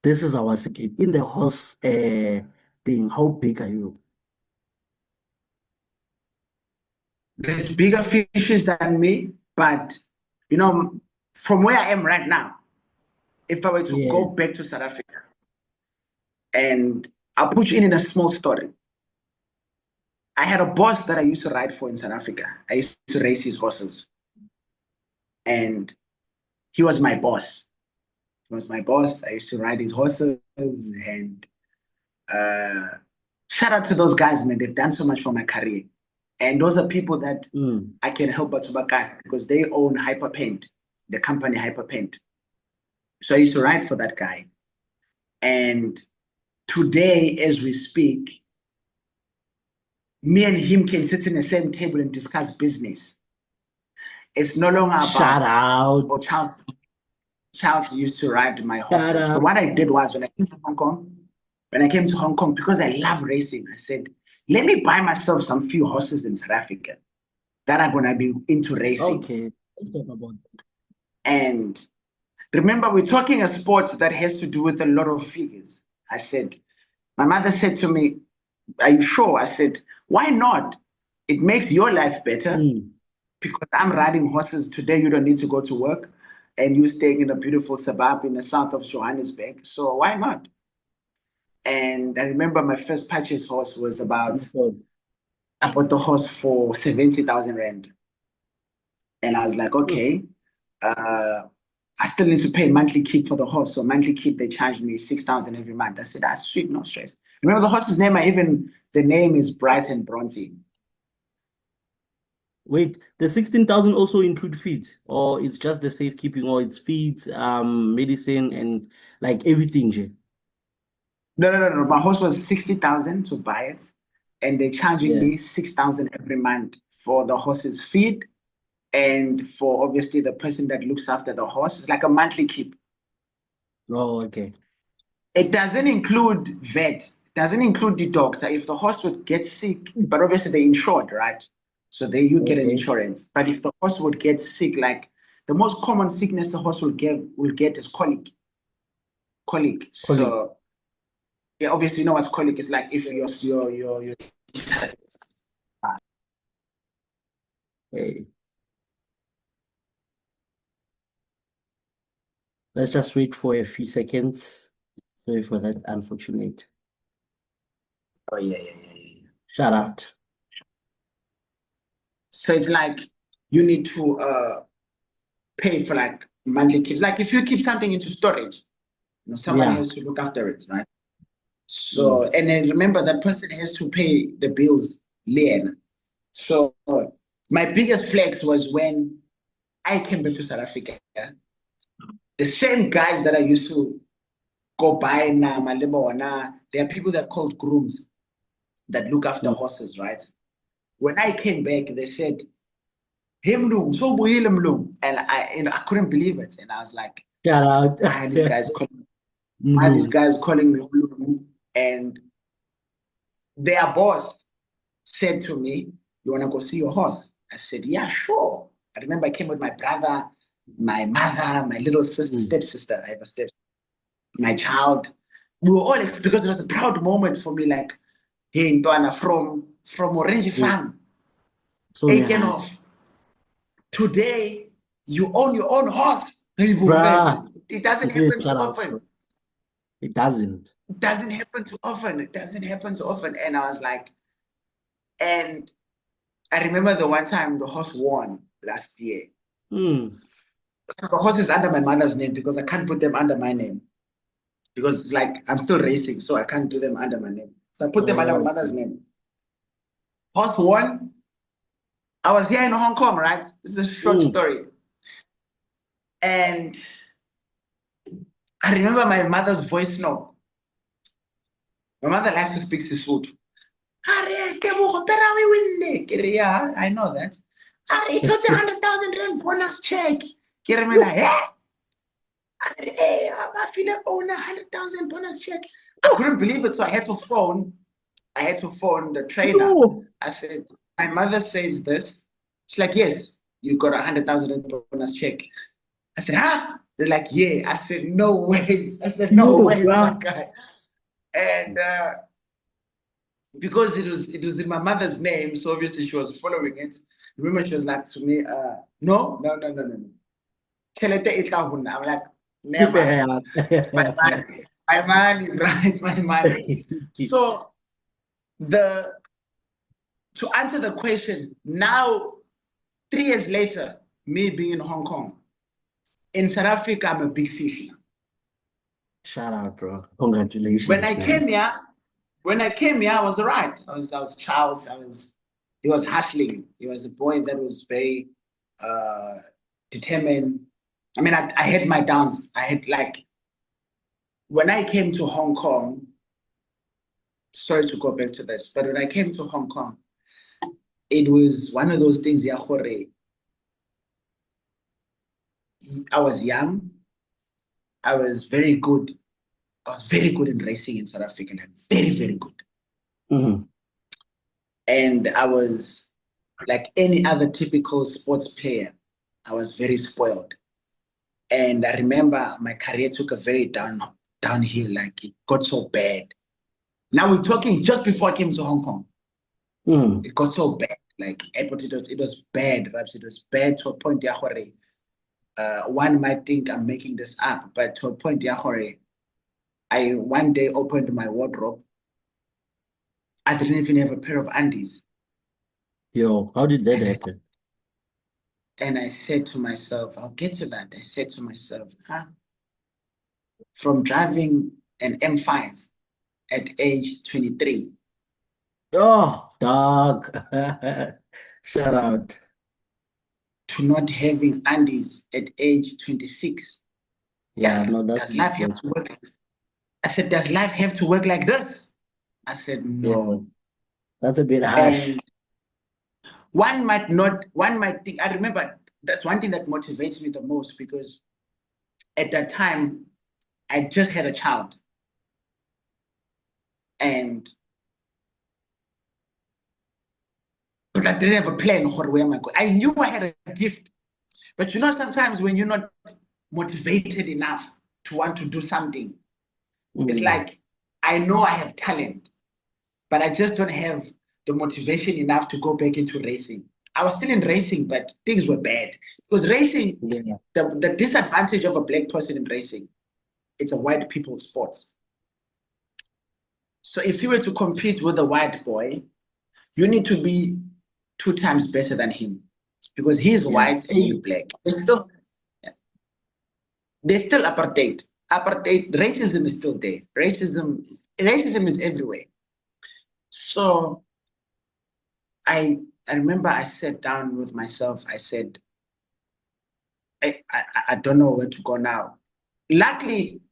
This is our secret. In the horse thing, how big are you? There's bigger fishes than me, but you know, from where I am right now, if I were to Yeah. go back to South Africa, and I'll put you in a small story. I had a boss that I used to ride for in South Africa. I used to race his horses, and he was my boss. He was my boss. I used to ride his horses, and shout out to those guys, man. They've done so much for my career. And those are people that I can help but guys because they own Hyperpaint, the company Hyperpaint. So I used to write for that guy. And today, as we speak, me and him can sit in the same table and discuss business. It's no longer about Shout out. or Charles used to ride my Shout horses. So out. what I did was when I came to Hong Kong, because I love racing, I said, let me buy myself some few horses in South Africa that are gonna be into racing. Okay. Let's talk about that. And remember, we're talking a sport that has to do with a lot of figures. I said, my mother said to me, are you sure? I said, why not? It makes your life better because I'm riding horses today. You don't need to go to work and you're staying in a beautiful suburb in the south of Johannesburg. So why not? And I remember my first purchase horse was about, I bought the horse for 70,000 Rand. And I was like, okay, I still need to pay monthly keep for the horse. So monthly keep, they charged me 6,000 every month. I said, that's sweet, no stress. Remember the horse's name? The name is Bryce and Bronzy. Wait, the 16,000 also include feeds, or it's just the safekeeping, or it's feeds, medicine, and like everything, Jay? No. My horse was 60,000 to buy it, and they're charging me 6,000 every month for the horse's feed and for obviously the person that looks after the horse. It's like a monthly keep. Oh, okay. It doesn't include vet. It doesn't include the doctor. If the horse would get sick, but obviously they're insured, right? So you get an insurance. But if the horse would get sick, like the most common sickness the horse will get is colic. Colic. So yeah, obviously you know what colic is like. If your Hey. Let's just wait for a few seconds. Sorry for that unfortunate. Oh yeah. Shout out. So it's like you need to pay for like monthly keeps. Like if you keep something into storage, someone has to look after it, right? So and then remember that person has to pay the bills later. So my biggest flex was when I came back to South Africa. The same guys that I used to go by now, there are people that are called grooms that look after horses, right? When I came back, they said, "Hey Mlung, so Mlung," and I couldn't believe it, and I was like, Shout out. "Why are these guys calling? Why are these guys calling me Mlung?" And their boss said to me, "You want to go see your horse?" I said, "Yeah, sure." I remember I came with my brother, my mother, my little sister, stepsister. I have a step, my child. We were all because it was a proud moment for me. Like, hey, Ntwana, from Orange Farm, So taken off. Today, you own your own horse. It doesn't happen too often. It doesn't. It doesn't happen too often. It doesn't happen too often. And I was like, and I remember the one time the horse won last year. The horse is under my mother's name because I can't put them under my name. Because like I'm still racing, so I can't do them under my name. So I put them under my mother's name. Horse won. I was here in Hong Kong, right? This is a short story. And I remember my mother's voice note. My mother likes to speak Sesotho. Yeah, I know that. It was 100,000 rand bonus check. I feel like own 100,000 bonus check. I couldn't believe it, so I had to phone. I had to phone the trainer. No. I said, my mother says this. She's like, yes, you got 100,000 bonus check. I said, huh? They're like, yeah. I said, no ways. I said, no No, ways, my bruh. guy. And because it was in my mother's name, so obviously she was following it. Remember, she was like to me, no. I'm like, never. It's my money. It's my money, right? It's my money. So to answer the question, now 3 years later, me being in Hong Kong, in South Africa, I'm a big fish now. Shout out, bro. When Congratulations, I man. came here, I was all right. I was Charles. He was hustling. He was a boy that was very determined. I mean, I had my downs. I had like when I came to Hong Kong. Sorry to go back to this, but when I came to Hong Kong, it was one of those things. I was young. I was very good. I was very good in racing in South Africa, like very, very good. Mm-hmm. And I was like any other typical sports player. I was very spoiled. And I remember my career took a very downhill, like it got so bad. Now we're talking just before I came to Hong Kong. Mm. It got so bad. Like it was bad, Raps. It was bad to a point one might think I'm making this up, but to a point I one day opened my wardrobe. I didn't even have a pair of undies. Yo, how did that happen? And I said to myself, I'll get to that. I said to myself, from driving an M5 at age 23 Oh, dog. Shout out. to not having undies at age 26. Yeah, Yeah, no, that's does life have to work? I said, does life have to work like this? I said, yeah, no. that's a bit harsh. And one might think, I remember that's one thing that motivates me the most because at that time, I just had a child. But I didn't have a plan for where am I going. I knew I had a gift, but sometimes when you're not motivated enough to want to do something, it's like I know I have talent, but I just don't have the motivation enough to go back into racing. I was still in racing, but things were bad because racing. Yeah. The disadvantage of a black person in racing, it's a white people's sport. So if you were to compete with a white boy, you need to be 2 times better than him because he's white and you black. There's still apartheid. Racism is still there. Racism is everywhere. So I remember I sat down with myself. I said, I don't know where to go now. Luckily,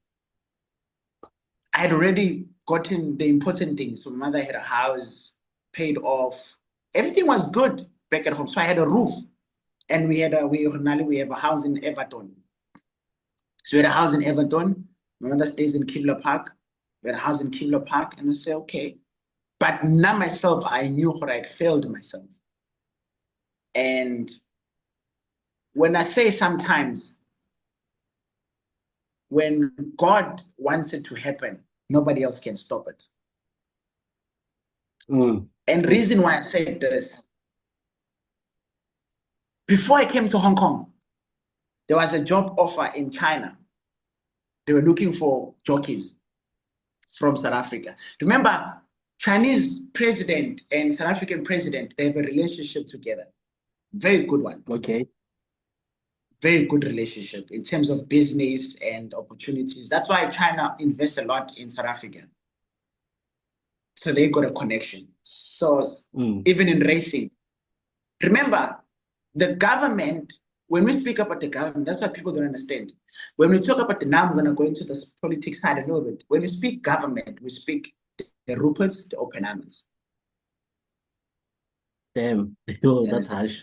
I had already gotten the important things. So my mother had a house paid off. Everything was good back at home. So I had a roof. And we have a house in Everton. So we had a house in Everton. My mother stays in Kibla Park. We had a house in Kibla Park. And I said, okay. But now myself, I knew what I'd failed myself. And when I say sometimes, when God wants it to happen, nobody else can stop it. And reason why I said this, before I came to Hong Kong, there was a job offer in China. They were looking for jockeys from South Africa. Remember, Chinese president and South African president, they have a relationship together. Very good one. Okay. Very good relationship in terms of business and opportunities. That's why China invests a lot in South Africa. So they got a connection. So even in racing, remember, the government, when we speak about the government, that's what people don't understand. When we talk about now I'm going to go into the politics side a little bit. When we speak government, we speak the Ruperts, the Oppenheimers. Damn. Yo, You that's understand? harsh.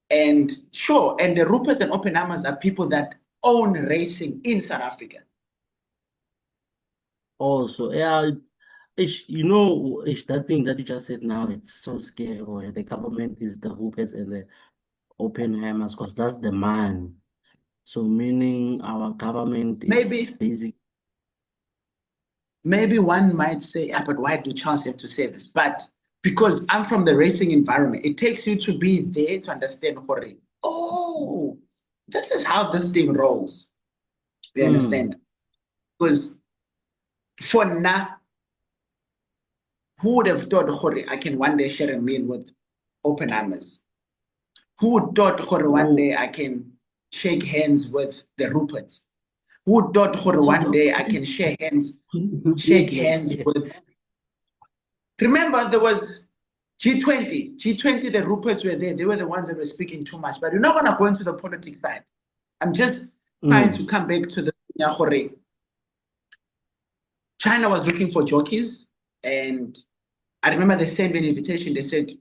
And sure, and the Ruperts and Oppenheimers are people that own racing in South Africa. Also, yeah, you know, that thing that you just said now, it's so scary. Or the government is the Hoopers and the Oppenheimers, because that's the man. So meaning our government is Maybe, basic. maybe one might say, yeah, but why do Charles have to say this? But because I'm from the racing environment, it takes you to be there to understand, oh, this is how this thing rolls. You understand? Because for now, who would have thought, I can one day share a meal with Oppenheimers? Who would thought, one Oh, day I can shake hands with the Ruperts? Who would thought, so one day I can shake hands with. Remember, there was G20. G20, the Ruperts were there. They were the ones that were speaking too much. But we're not going to go into the politics side. I'm just trying to come back to the China was looking for jockeys, and I remember they sent me an invitation. They said,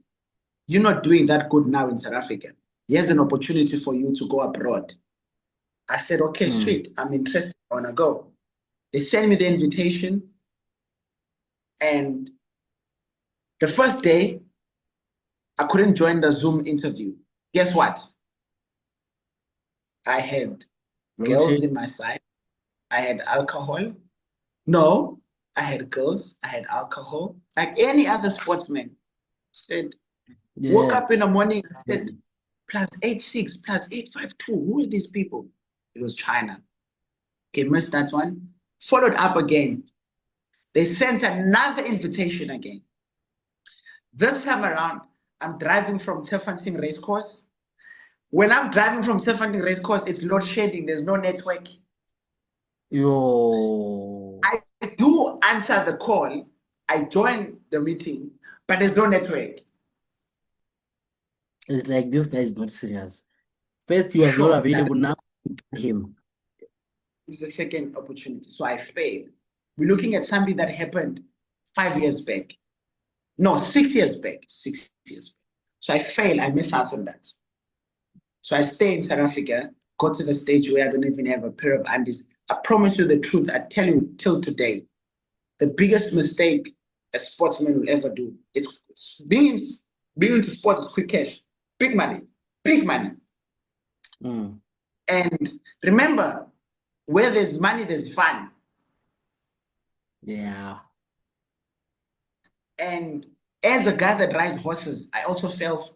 "You're not doing that good now in South Africa. Here's an opportunity for you to go abroad." I said, "Okay, sweet. I'm interested. I want to go." They sent me the invitation, and the first day, I couldn't join the Zoom interview. Guess what? I had girls in my side. I had alcohol. No, I had girls. I had alcohol. Like any other sportsman. Said, woke Yeah. up in the morning, said, +86, +852. Who are these people? It was China. Okay, missed that one. Followed up again. They sent another invitation again. This time around, I'm driving from Tefanting Racecourse. When I'm driving from Tefanting Racecourse, it's load shedding. There's no network. Yo. I do answer the call. I join the meeting, but there's no network. It's like this guy is not serious. First, he was not Sure, available. Now, him. it's the second opportunity. So I failed. We're looking at something that happened 5 years back. No, 6 years back. 6 years back. So I failed. I missed out on that. So I stay in South Africa, got to the stage where I don't even have a pair of undies. I promise you the truth. I tell you till today, the biggest mistake a sportsman will ever do. It's being into sports is quick cash, big money, big money. And remember, where there's money, there's fun. Yeah. And as a guy that rides horses, I also fail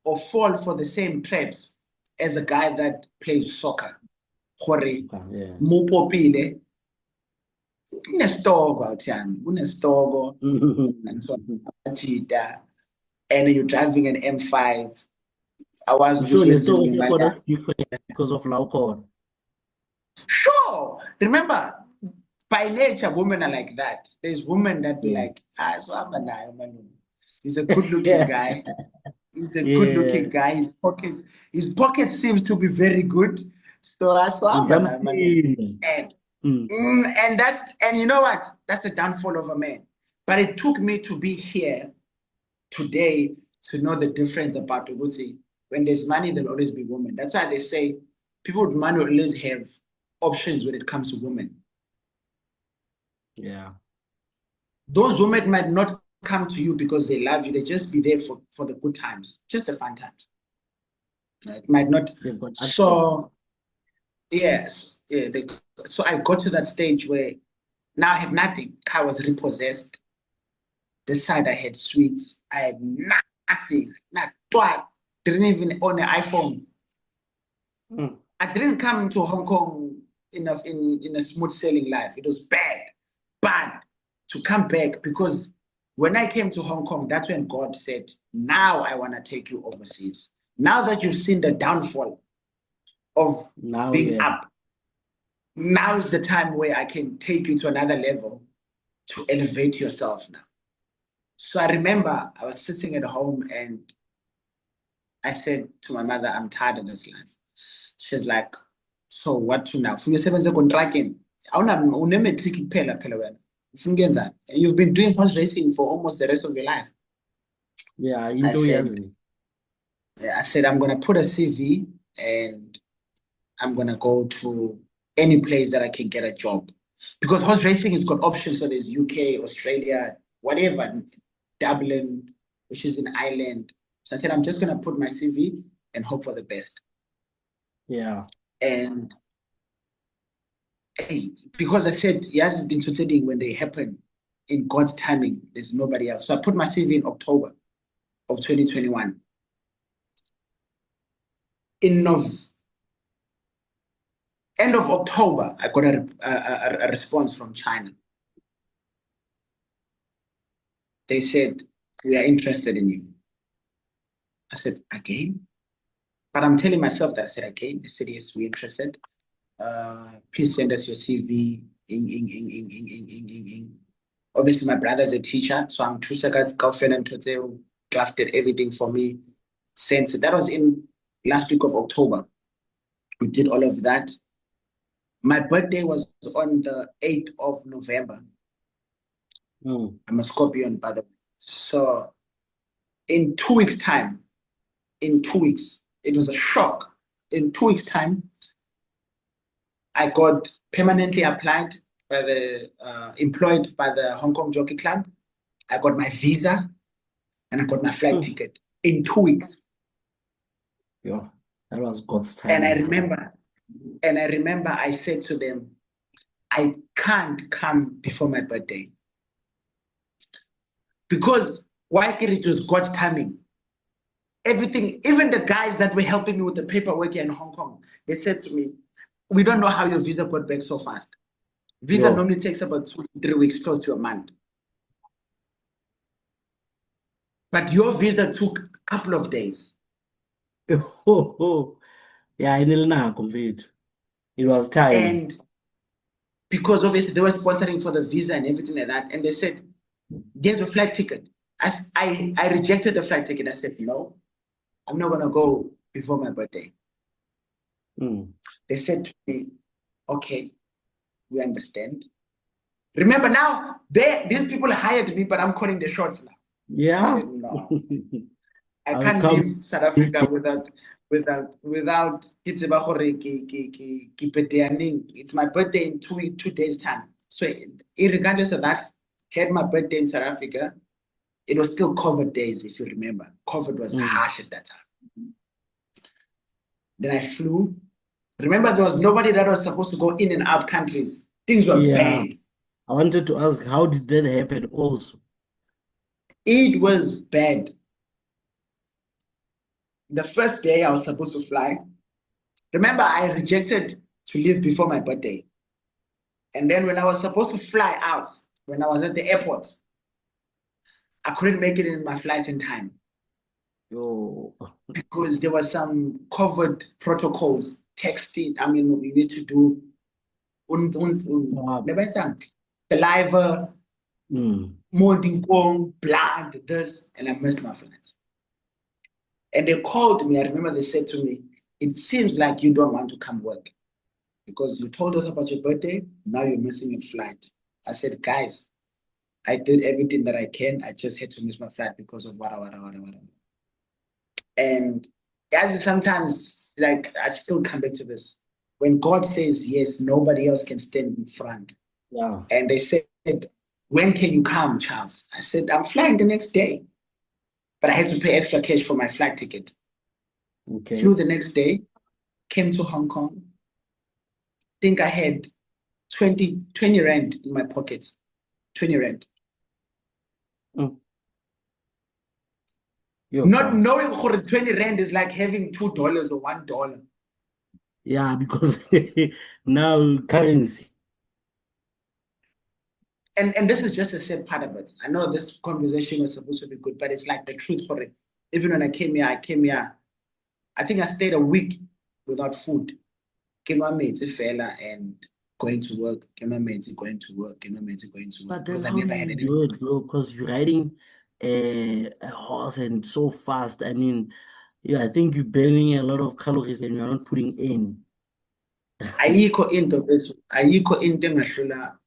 or fall for the same traps as a guy that plays soccer. Yeah. Mupopile, kunesitoko awuthami, kunesitoko, and so and you're driving an M5. I was So the story using is different because of alcohol. Sure. Remember, by nature, women are like that. There's women that be like, so I'm a man. He's a good-looking guy. He's a good-looking guy. His pockets seems to be very good. So I'm a man. And you know what? That's the downfall of a man. But it took me to be here today to know the difference about Uguti. When there's money, there'll always be women. That's why they say people with money always have options when it comes to women. Yeah. Those women might not come to you because they love you. They just be there for the good times, just the fun times. It might not. So, yes. Yeah, so I got to that stage where now I had nothing. Car was repossessed. This side I had sweets. I had nothing. Not what. Didn't even own an iPhone. I didn't come into Hong Kong in a smooth sailing life. It was bad to come back, because when I came to Hong Kong, that's when God said, now I want to take you overseas. Now that you've seen the downfall of being up, now is the time where I can take you to another level to elevate yourself now. So I remember I was sitting at home and I said to my mother, I'm tired of this life. She's like, so what to now? Uyosebenza contracting. Une-matric kuphela phela wena. Ufuna ukuyenzani? You've been doing horse racing for almost the rest of your life. Yeah, I into said, Yazi. I'm gonna put a CV and I'm gonna go to any place that I can get a job. Because horse racing has got options, so there's UK, Australia, whatever, Dublin, which is an island. So I said, I'm just gonna put my CV and hope for the best. Yeah. And hey, because I said yes, interesting when they happen in God's timing, there's nobody else. So I put my CV in October of 2021. In end of October, I got a response from China. They said, we are interested in you. I said, again? But I'm telling myself that I said, again? They said, yes, we're interested. Please send us your CV. Obviously, my brother's a teacher, so I'm two seconds and drafted everything for me. Sent it. That was in last week of October. We did all of that. My birthday was on the 8th of November. I'm a Scorpion, by the way. So in 2 weeks' time, in 2 weeks, it was a shock. In 2 weeks' time, I got permanently applied by employed by the Hong Kong Jockey Club. I got my visa and I got my flight ticket in 2 weeks. Yeah, that was God's And I timing. remember I said to them, I can't come before my birthday. Because why it was God's timing. Everything, even the guys that were helping me with the paperwork here in Hong Kong, they said to me, we don't know how your visa got back so fast. Visa Yo. normally takes about 2 to 3 weeks, close to a month. But your visa took a couple of days. Yeah, I didn't know. It was time. And because obviously they were sponsoring for the visa and everything like that. And they said, get a flight ticket. I rejected the flight ticket. I said, no, I'm not going to go before my birthday. They said to me, okay, we understand. Remember now, these people hired me, but I'm calling the shots now. Yeah. I said, no, I I'll can't come. leave South Africa without it's my birthday in 2 days time. So regardless of that, had my birthday in South Africa, it was still COVID days, if you remember. COVID was harsh at that time. Then I flew. Remember, there was nobody that was supposed to go in and out countries. Things were bad. I wanted to ask, how did that happen also? It was bad. The first day I was supposed to fly, remember, I rejected to leave before my birthday. And then when I was supposed to fly out, when I was at the airport, I couldn't make it in my flight in time. Yo. Because there was some COVID protocols, texting. I mean, we need to do saliva, molding blood, this, and I missed my flight. And they called me. I remember they said to me, it seems like you don't want to come work because you told us about your birthday. Now you're missing your flight. I said, guys, I did everything that I can. I just had to miss my flight because of whatever. And as sometimes, like, I still come back to this. When God says yes, nobody else can stand in front. Yeah. And they said, when can you come, Charles? I said, I'm flying the next day. But I had to pay extra cash for my flight ticket. Okay. Flew the next day, came to Hong Kong. Think I had 20 rand in my pocket. 20 rand. Not knowing 20 rand is like having $2 or $1. Yeah, because now currency. And this is just a sad part of it. I know this conversation was supposed to be good, but it's like the truth for it. Even when I came here, I think I stayed a week without food. Came on me, fella, and going to work. Came on me, going to work. Came on me, going to work. But then Because I how never do had you any. do it, bro? Because you're riding a horse and so fast. I mean, yeah, I think you're burning a lot of calories and you're not putting in. Ayikho into bese, ayikho into engahlula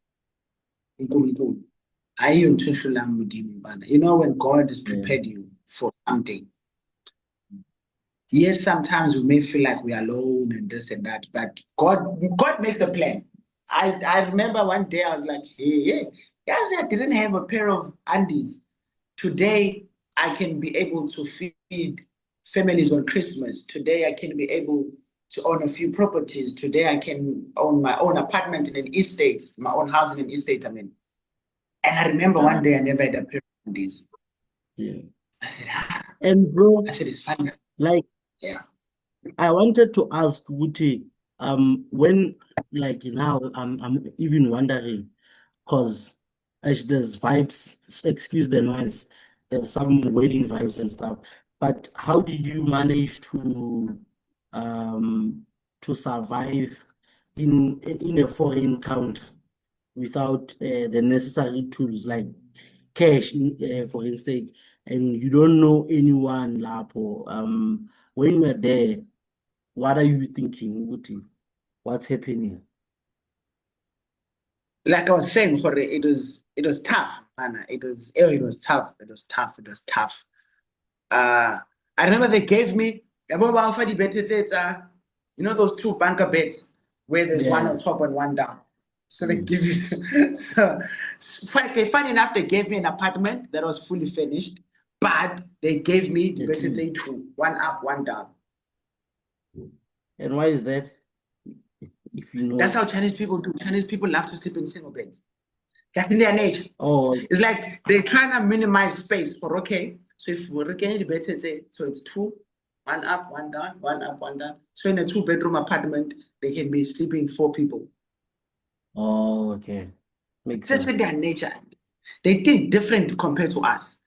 uNkulunkulu. Ayiyho into ehlula uMdimo bana. You know when God has prepared you, for something. Yes, sometimes we may feel like we are alone and this and that, but God makes a plan. I remember one day I was like, hey, guys, I didn't have a pair of undies. Today, I can be able to feed families on Christmas. Today, I can be able to own a few properties. Today, I can own my own apartment in an estate, my own house in an estate, I mean. And I remember one day I never had a pair of undies. Yeah. I said, And bro, I said, it's funny. like, Yeah. I wanted to ask Guti, when, like, now I'm even wondering, because there's vibes, excuse the noise, there's some wedding vibes and stuff. But how did you manage to survive in a foreign country without the necessary tools like cash, for instance, and you don't know anyone, Lapo? When you're there, what are you thinking, Guti? What's happening? Like I was saying, Jorge, it was tough, man. It was tough. It was tough. It was tough. I remember they gave me, you know those two bunker beds where there's one Yeah. on top and one down. So they give you. So, funny enough, they gave me an apartment that was fully furnished, but they gave me the At bed least. two, one up, one down. And why is that? If you That's know. how Chinese people do. Chinese people love to sleep in single beds. That's in their nature. Oh, It's like they're trying to minimize space for okay. So if we're looking at better, so it's two, one up, one down, one up, one down. So in a two-bedroom apartment, they can be sleeping four people. oh, okay. Makes That's in sense. their nature. They think different compared to us.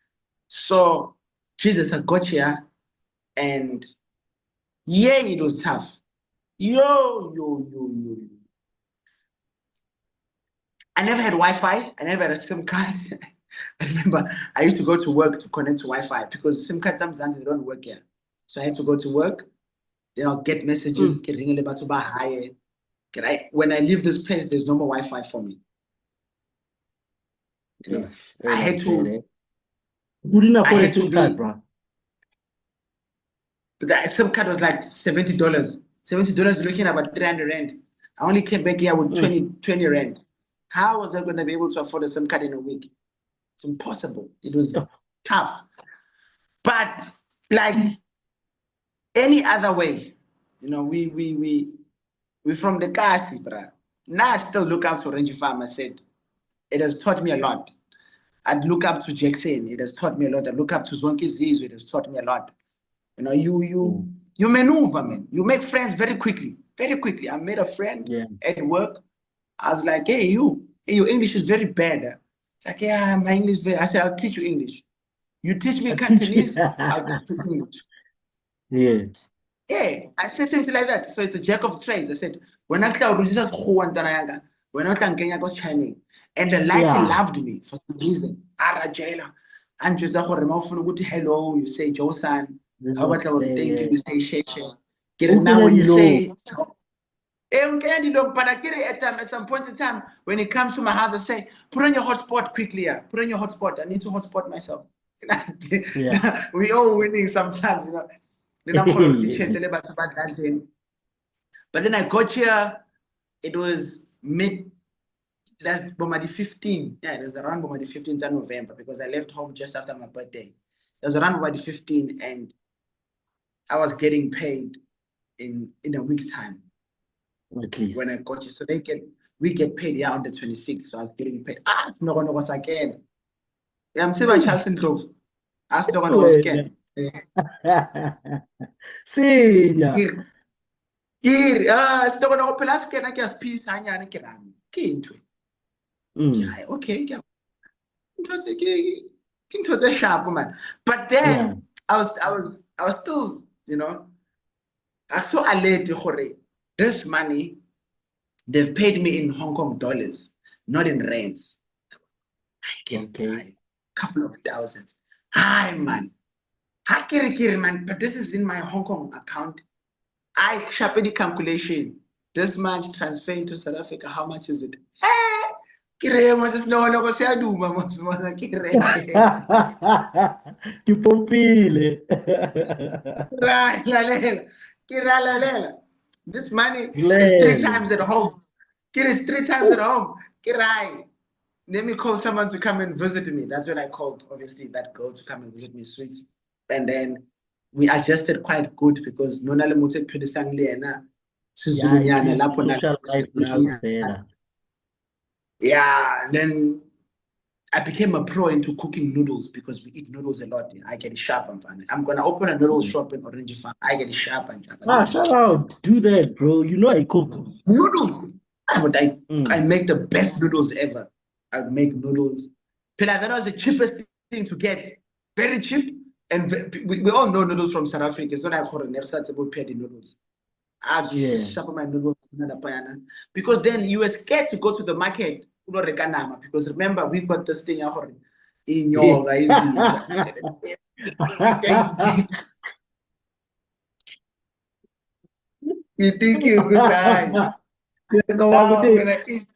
So Jesus, I got here, and yeah, it was tough. Yo. I never had Wi-Fi. I never had a SIM card. I remember I used to go to work to connect to Wi-Fi because SIM cards sometimes they don't work here. So I had to go to work, then I'll get messages, Mm. when I leave this place, there's no more Wi-Fi for me. You know, I That had is bad, to eh? Good enough I for a had to SIM card, be bro. the SIM card was like $70. $70 looking at about 300 rand. I only came back here with Mm. 20 rand. How was I going to be able to afford a SIM card in a week? It's impossible. It was Oh, tough. But like any other way, we from the Kasi, bruh. Now I still look up to Rangy Farm. I said, it has taught me a lot. I'd look up to Jackson. It has taught me a lot. I look up to Zonke Zizu. It has taught me a lot. You know, mm. you maneuver, man. You make friends very quickly. Very quickly. I made a friend Yeah. at work. I was like, hey, your English is very bad. It's like, yeah, my English is very. I said, I'll teach you English. You teach me I teach you. Cantonese, I'll teach you English. Yeah. Yeah, I said things like that. So it's a jack of trades. I said, when I tell Ruzisa when I thank Kenya was Chinese. And the lighting Yeah. loved me for some reason. Arajela. And just hello, you say Josan. This is How what, about thank you, yeah. you say Sheshe. Now Okay, when you low. say but at some point in time, when it comes to my house, I say, put on your hotspot quickly. Yeah. Put on your hotspot. I need to hotspot myself. Yeah. We all winning sometimes, you know. Then I'm calling the chance, but then I got here, it was that's Bomadi 15. Yeah, it was around Bomadi 15th of November because I left home just after my birthday. It was around Bomadi 15 and I was getting paid in a week's time At when I least. got you. So we get paid here on the 26th. So I was getting paid. No one knows again. Yeah, I'm saying by Charles Ndlovu. Ask no one knows Well, again. Yeah. Senior. It's no one knows plus can I just piece hanyani kiram. Kinto. Mm. Okay, yeah. It was a sharp man. But Yeah. then I was still, I saw a lady this money, they've paid me in Hong Kong dollars, not in rands. I get it, Okay. couple of thousands. Hi man. Hakiri man, but this is in my Hong Kong account. I sharpened the calculation. This much transfer into South Africa, how much is it? Kiremo no go siyaduma masibona kirete. Que popile. Right, lalela. Kira lalela. This money is three Glele. times at home. Kira is three times at home. Kirai. Let me call someone to come and visit me. That's what I called, obviously, that girl to come and visit me, sweet. And then we adjusted quite good because Nona Lemute Pedisang Liena, Yeah, at Suzulunyana, least the Lapona, social life now is better. yeah, and then I became a pro into cooking noodles because we eat noodles a lot. I get sharp and fun. I'm gonna open a noodle shop in Orange Farm. I get sharp and Ah, shout out. Do that, bro. You know I cook. noodles. But I Mm. make the best noodles ever. I make noodles. Pela, that was the cheapest thing to get. Very cheap. And we all know noodles from South Africa. It's not like Horenersa about petty noodles. I Yeah. sharpen my noodles because then you were scared to go to the market. Because remember, we got this thing in your guys. You think you're a good guy. Now I'm gonna eat.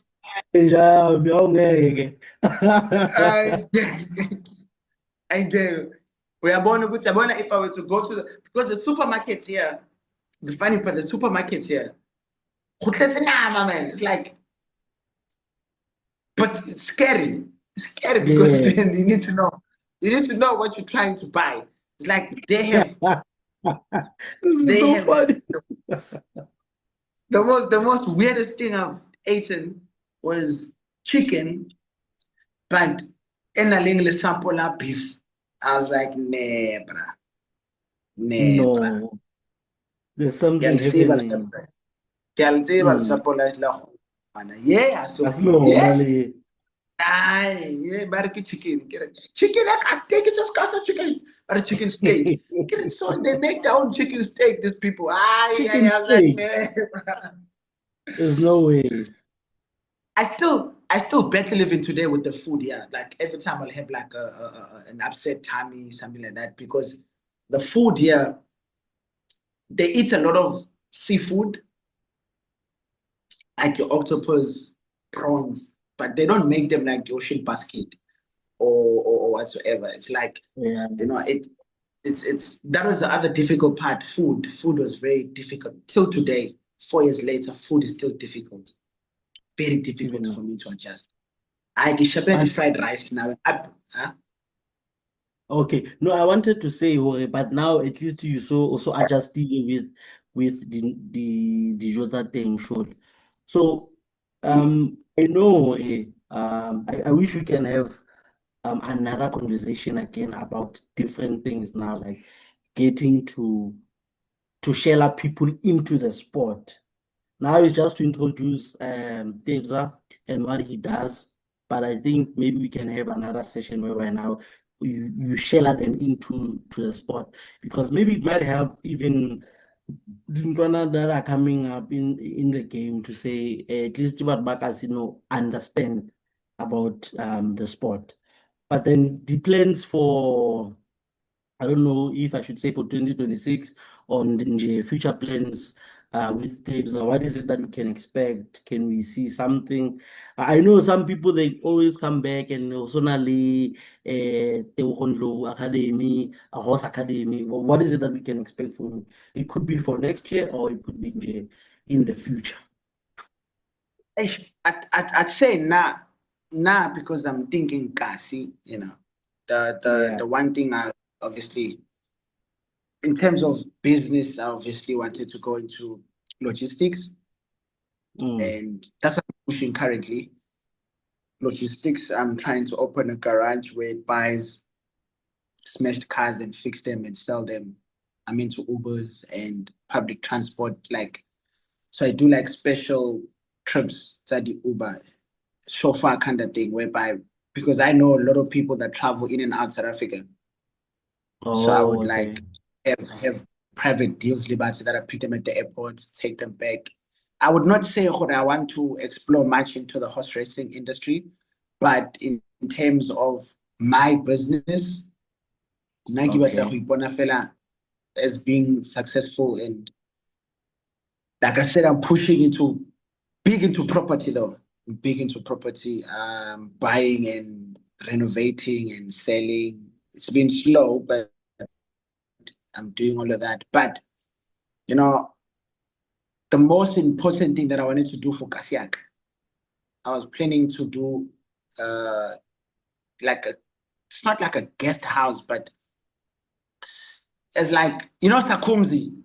Ja, ngeke. I I do. We are born good. If I were to go to because the supermarkets here, the funny part, the supermarkets here, man. It's like, but it's scary. It's scary because Yeah. then you need to know what you're trying to buy. It's like This is they so have funny. the most weirdest thing I've eaten was chicken, but in a little sample of beef. I was like, nah, bruh. Nah, bruh. No, there's something Ngiyalisiba happening. lisapho. Ngiyalisiba Mm. lisapho la mana. Yeah, so That's good. Yeah. normally. Ay, yeah, bariki chicken. Chicken, I take it just got chicken. But a chicken steak. Get it so they make their own chicken steak, these people. Ay, Chicken I was like, steak. man. There's no way. I still battle living today with the food. Yeah, like every time I'll have like an upset tummy, something like that, because the food here they eat a lot of seafood, like your octopus, prawns, but they don't make them like the ocean basket or whatsoever. It's like Yeah. it's that was the other difficult part. Food was very difficult till today. 4 years later, food is still difficult, very difficult Even for me to adjust. I get shepherd but fried rice now. Huh? okay. No, I wanted to say, but now at least you so also adjusting with the Jota thing short. So I know I wish we can have another conversation again about different things now, like getting to share people into the sport. Now it's just to introduce Tebza and what he does. But I think maybe we can have another session where right now you share them into to the sport because maybe it might help even Lintwana that are coming up in the game to say at least what Bakas understand about the sport. But then the plans for I don't know if I should say for 2026 on the future plans with tapes. What is it that we can expect? Can we see something? I know some people they always come back and also Nali Ndlovu Academy, a horse academy. What is it that we can expect from it? It could be for next year or it could be in the future. I'd say nah because I'm thinking Kasi, the Yeah. one thing I obviously in terms of business, I obviously wanted to go into logistics, Mm. and that's what I'm pushing currently. Logistics, I'm trying to open a garage where it buys smashed cars and fix them and sell them. I'm into Ubers and public transport, like so I do like special trips that the Uber chauffeur kind of thing, whereby because I know a lot of people that travel in and out South Africa. So I Oh, would okay. like have private deals liberty that I pick them at the airport, take them back. I would not say what I want to explore much into the horse racing industry, but in terms of my business, nna ke batla go Okay. ipona fela as being successful, and like I said, I'm pushing into big into property though. I'm big into property, buying and renovating and selling. It's been slow, but I'm doing all of that. But you know, the most important thing that I wanted to do for Kasiak, I was planning to do like a, it's not like a guest house, but it's like, you know, Sakumzi,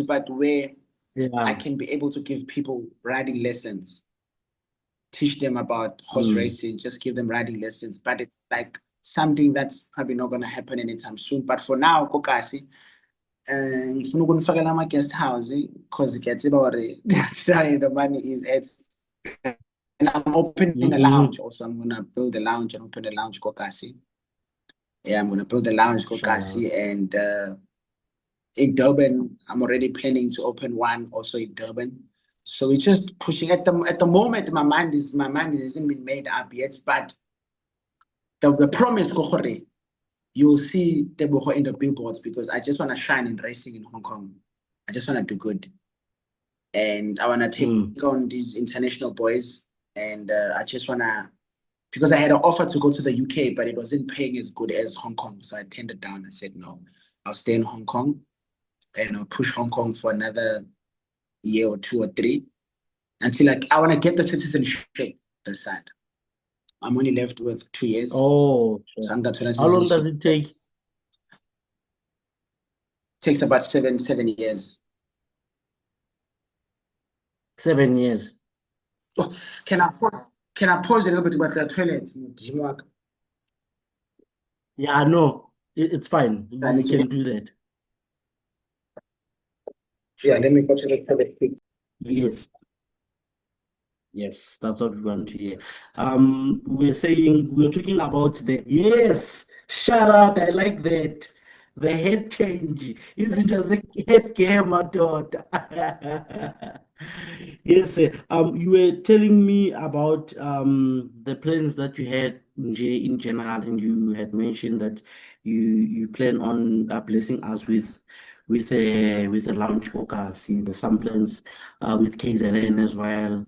but where I Yeah. can be able to give people riding lessons, teach them about horse racing, just give them riding lessons. But it's like something that's probably not going to happen anytime soon. But for now, Kokasi, ngifuna ukunifakela ama-guest house because it gets about it. That's why the money is at. And I'm opening a Mm-hmm. lounge also. I'm gonna build a lounge and open a lounge Kokasi. Yeah, I'm gonna build a lounge Kokasi and in Durban, I'm already planning to open one also in Durban. So we're just pushing at the moment. My mind hasn't been made up yet, but the promise Kohore, you'll see Teboho in the billboards because I just want to shine in racing in Hong Kong. I just want to do good. And I want to take on these international boys. And I just want to, because I had an offer to go to the UK, but it wasn't paying as good as Hong Kong. So I turned it down. I said, no, I'll stay in Hong Kong and I'll push Hong Kong for another year or 2 or 3 until like I want to get the citizenship this side. I'm only left with 2 years. Oh, so I'm got how long does it take? Takes about 7 years. 7 years. Oh, can I pause a little bit about the toilet? Yeah, no, it's fine. We can do that. Yeah, let me go to the toilet quick. Yes. Yes, that's what we want to hear. We're talking about yes, shout out, I like that. The head change. Isn't just a head game, my daughter. Yes, you were telling me about the plans that you had in general, and you had mentioned that you plan on blessing us with a launch focus. There's some plans with KZN as well.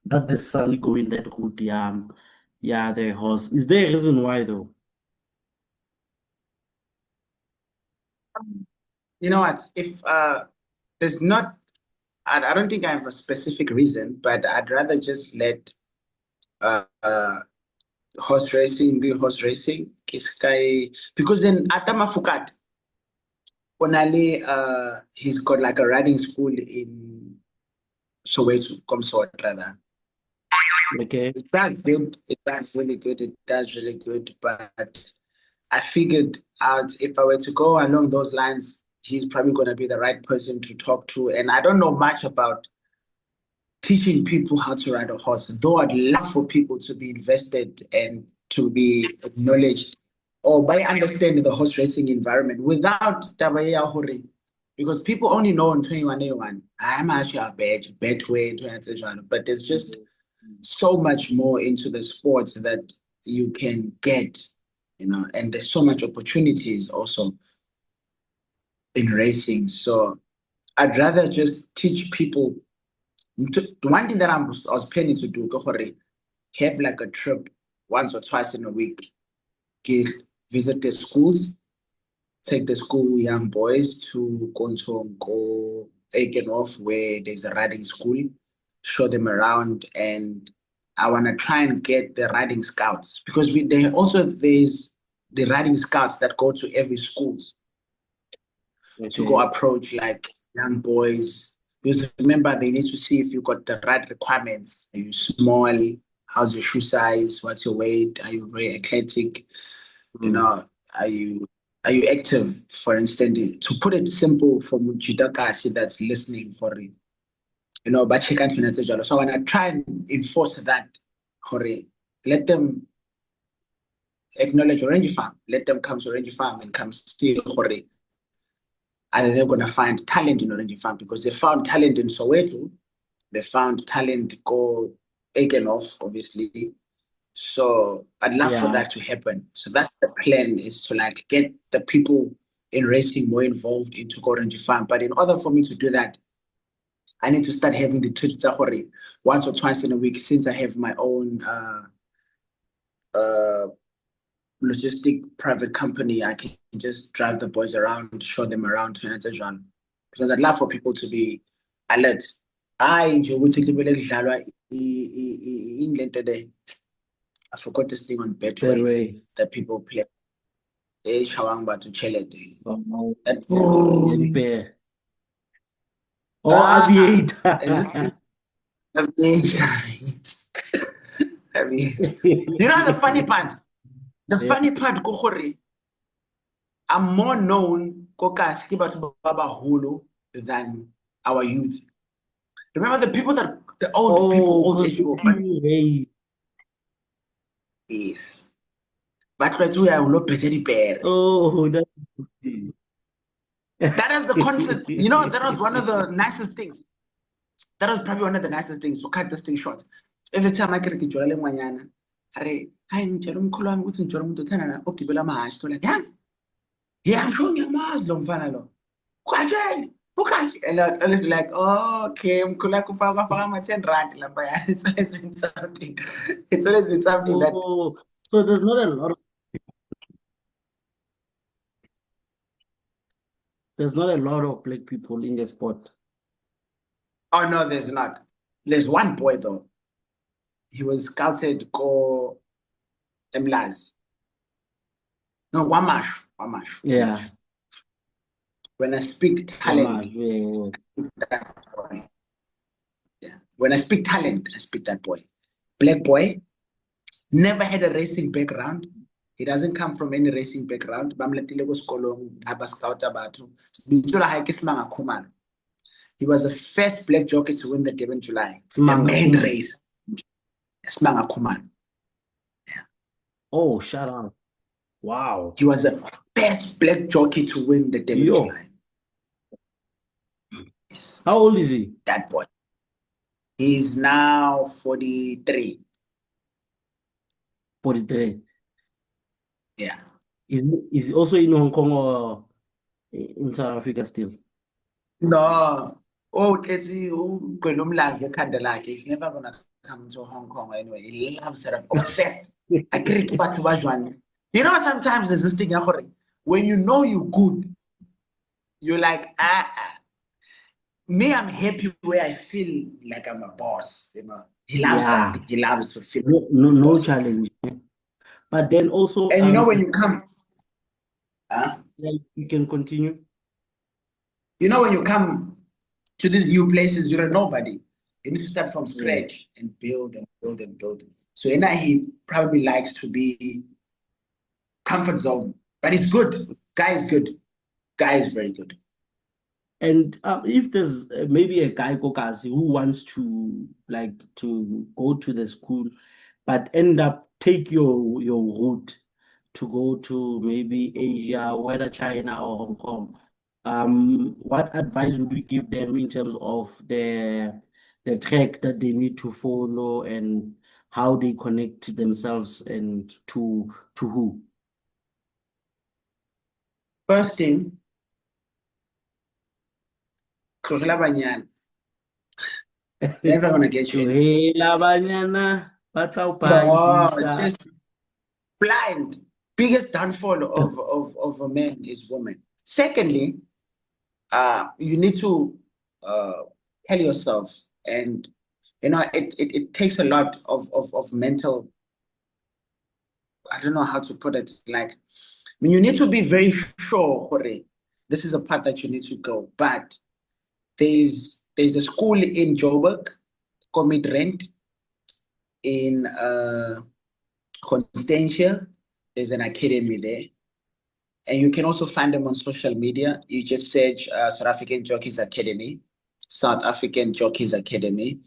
Not necessarily going that route. Yeah, the horse. Is there a reason why though? You know what? If there's not, I don't think I have a specific reason, but I'd rather just let uh, uh horse racing be horse racing. Because then Atama Fukat, Onale, he's got like a riding school in Soweto, Komsort rather. Okay. It does good. It does really good. It does really good. But I figured out if I were to go along those lines, he's probably going to be the right person to talk to. And I don't know much about teaching people how to ride a horse, though I'd love for people to be invested and to be acknowledged or by understanding the horse racing environment without Tabaya Hori. Because people only know in 21A1, I'm actually a bad way, but there's just so much more into the sports that you can get, and there's so much opportunities also in racing. So I'd rather just teach people. The one thing that I was planning to do, have like a trip once or twice in a week, visit the schools, take the school young boys to go off where there's a riding school, show them around, and I want to try and get the riding scouts because there's the riding scouts that go to every schools to go approach like young boys. Because remember, they need to see if you got the right requirements. Are you small? How's your shoe size? What's your weight? Are you very athletic? Are you active? For instance, to put it simple for Mujidakashi that's listening for it, but she can't finance. So I want to try and enforce that. Let them acknowledge Orange Farm. Let them come to Orange Farm and come see Hore. And they're going to find talent in Orange Farm because they found talent in Soweto. They found talent go off, obviously. So I'd love for that to happen. So that's the plan, is to like get the people in racing more involved into Orange Farm. But in order for me to do that, I need to start having the trips once or twice in a week since I have my own logistic private company. I can just drive the boys around, show them around, because I'd love for people to be alert. I forgot this thing on Betway that people play. Oh, That oh, and this aviator. I mean, you know the funny part? The funny part, Kohori, I'm more known than our youth. Remember the people the old people, old age people. Yes. But we are not better. Oh, that's That is the concept. You know, that was one of the nicest things. That was probably one of the nicest things. So cut this thing short. Every time I get a manyana, hi, Njalum with Njalum to Tanana, Optibula Mahash, to like, yeah, I'm showing you Muslim fanalo. And I was like, oh, okay, it's always been something. It's always been something that. oh, so there's not a lot of black people in the sport. Oh no, there's not. There's one boy though. He was scouted go Emlaz. No, Wamash. Yeah. When I speak talent, that boy. Yeah. When I speak talent, I speak that boy. Black boy, never had a racing background. He doesn't come from any racing background. He was the first black jockey to win the Durban July, the main race. Smanga Kuman. Yeah. Oh, shout out. Wow. He was the first black jockey to win the Durban July. Yes. How old is he? That boy. He's now 43. 43. Yeah. Is also in Hong Kong or in South Africa still? No. Oh, he's never gonna come to Hong Kong anyway. He loves it. Obsessed. I can't keep it. You know, sometimes there's this thing when you know you're good, you're like, me, I'm happy where I feel like I'm a boss. You know, he loves that. He loves to feel no challenge. But then also, and you know, when you come, yeah, you can continue. You know, when you come to these new places, you're a nobody. You need to start from scratch and build and build and build. So he probably likes to be comfort zone, but it's good. Guy is good. Guy is very good. And if there's maybe a guy Kokazi who wants to go to the school, but end up take your route to go to maybe Asia, whether China or Hong Kong, what advice would you give them in terms of the track that they need to follow and how they connect themselves and to who? First thing, never gonna get you. No, just blind. Biggest downfall of a man is woman. Secondly, you need to tell yourself, and you know, it takes a lot of mental. I don't know how to put it. Like, I mean, you need to be very sure, Jorge, this is a path that you need to go. But there's a school in Joburg, called Midrand, in Constantia. There's an academy there. And you can also find them on social media. You just search South African Jockeys Academy, South African Jockeys Academy.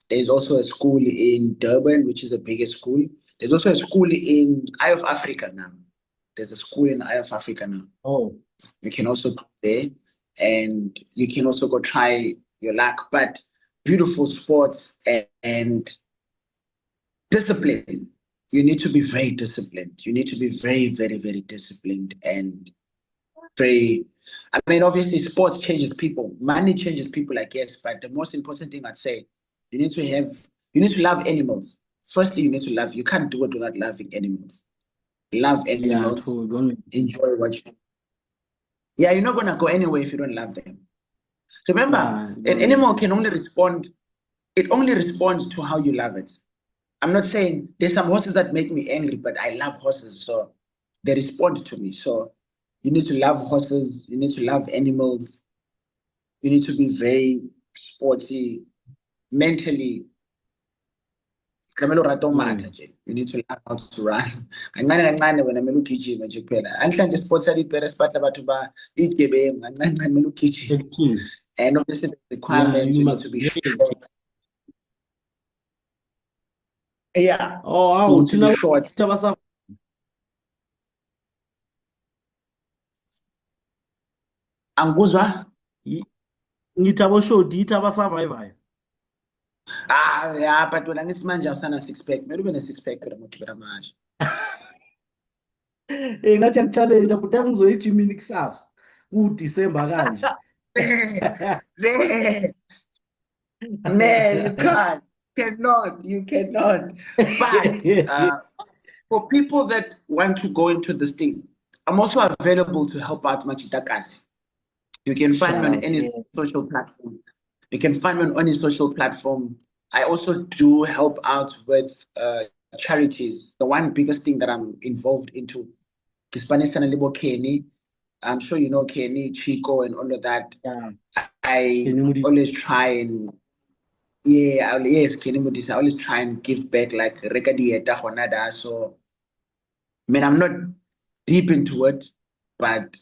There's also a school in Durban, which is a bigger school. There's also a school in Eye of Africa now. There's a school in Eye of Africa now. Oh. You can also go there and you can also go try your luck. But beautiful sports and discipline. You need to be very disciplined. You need to be very, very, very disciplined and very I mean, obviously, sports changes people, money changes people, I guess. But the most important thing I'd say, you need to love animals. Firstly, you need to love. You can't do it without loving animals. Love Yeah, animals. true. Don't. Enjoy what you. Yeah, you're not gonna go anywhere if you don't love them. Remember, Yeah, an don't. animal can only respond. It only responds to how you love it. I'm not saying there's some horses that make me angry, but I love horses, so they respond to me. So you need to love horses. You need to love animals. You need to be very sporty, mentally. Kumele urate umatha nje. You need to learn how to run. Kancane kancane wena kumele ugijime nje kuphela. Anhlanje sports alipere siphatha abantu ba igebengu kancane kancane kumele ugijime. Active. And obviously the Yeah, requirements you you need must to be be very active. short. Yeah, Oh, you wow. need to be Thina short. tabasa Anguzwa? ngithi aboshoti yithi abasurvivayo. Ah, yeah, but wena ngithi manje awusana six pack. Kumele ube ne six pack phela ngokugibela manje. Ngathi akuchallenge but asingizoya ejimini kusasa. Ku-December kanje. There. No, you can't. You cannot. But for people that want to go into this thing, I'm also available to help out Machitakasi. You can find me Shout on out. any Yeah. social platform. You can find me on any social platform. I also do help out with charities. The one biggest thing that I'm involved into, Hispanistan Libo Kenny. I'm sure you know Kenny, Chico, and all of that. Yeah. I Can you always try and yes, Kenny Mudis, I always try and give back like Rekadieta Honada. So I mean I'm not deep into it, but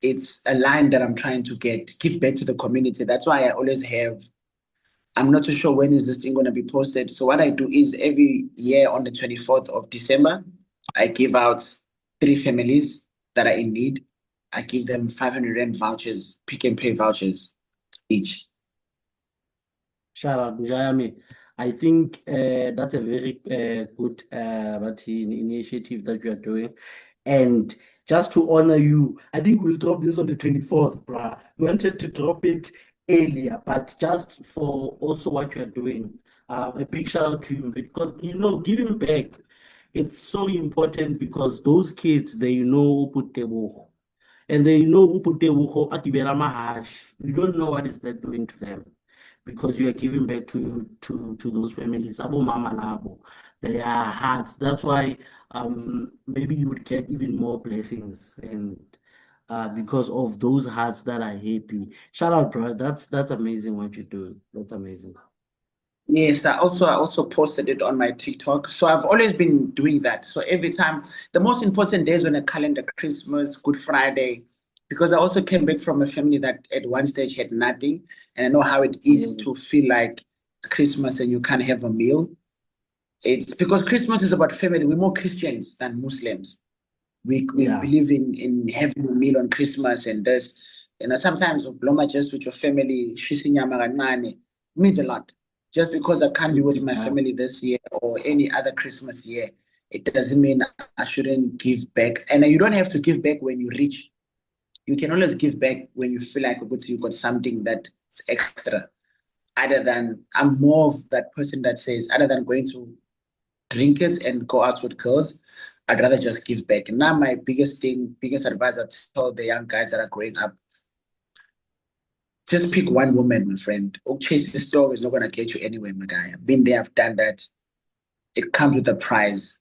it's a line that I'm trying to give back to the community. That's why I always have. I'm not too sure when is this thing going to be posted. So what I do is every year on the 24th of December, I give out 3 families that are in need. I give them 500 Rand vouchers, Pick and Pay vouchers each. Shout out, Njayami. I think that's a very good initiative that you are doing. And just to honor you, I think we'll drop this on the 24th, bruh. We wanted to drop it earlier, but just for also what you're doing, a big shout out to you because, giving back, it's so important because those kids, they know Putebo. And they know Putebo Atibera Mahash. You don't know what is that doing to them because you are giving back to those families. Abo mama nabo, they are hearts. That's why maybe you would get even more blessings and because of those hearts that are happy. Shout out, bro. That's amazing what you do. That's amazing. Yes, I also posted it on my TikTok. So I've always been doing that. So every time, the most important days on a calendar, Christmas, Good Friday, because I also came back from a family that at one stage had nothing, and I know how it is Yeah. to feel like Christmas and you can't have a meal. It's because Christmas is about family. We're more Christians than Muslims. We Yeah. believe in having a meal on Christmas and this. Sometimes Bloma just with your family, shisinyama kancane, means a lot. Just because I can't be with my family this year or any other Christmas year, it doesn't mean I shouldn't give back. And you don't have to give back when you reach. You can always give back when you feel like you got something that's extra. Other than I'm more of that person that says, other than going to drink it and go out with girls, I'd rather just give back. And now my biggest advice I tell the young guys that are growing up, just pick one woman, my friend. Oh, chase this dog is not gonna get you anywhere, my guy. I've been there, I've done that. It comes with a price,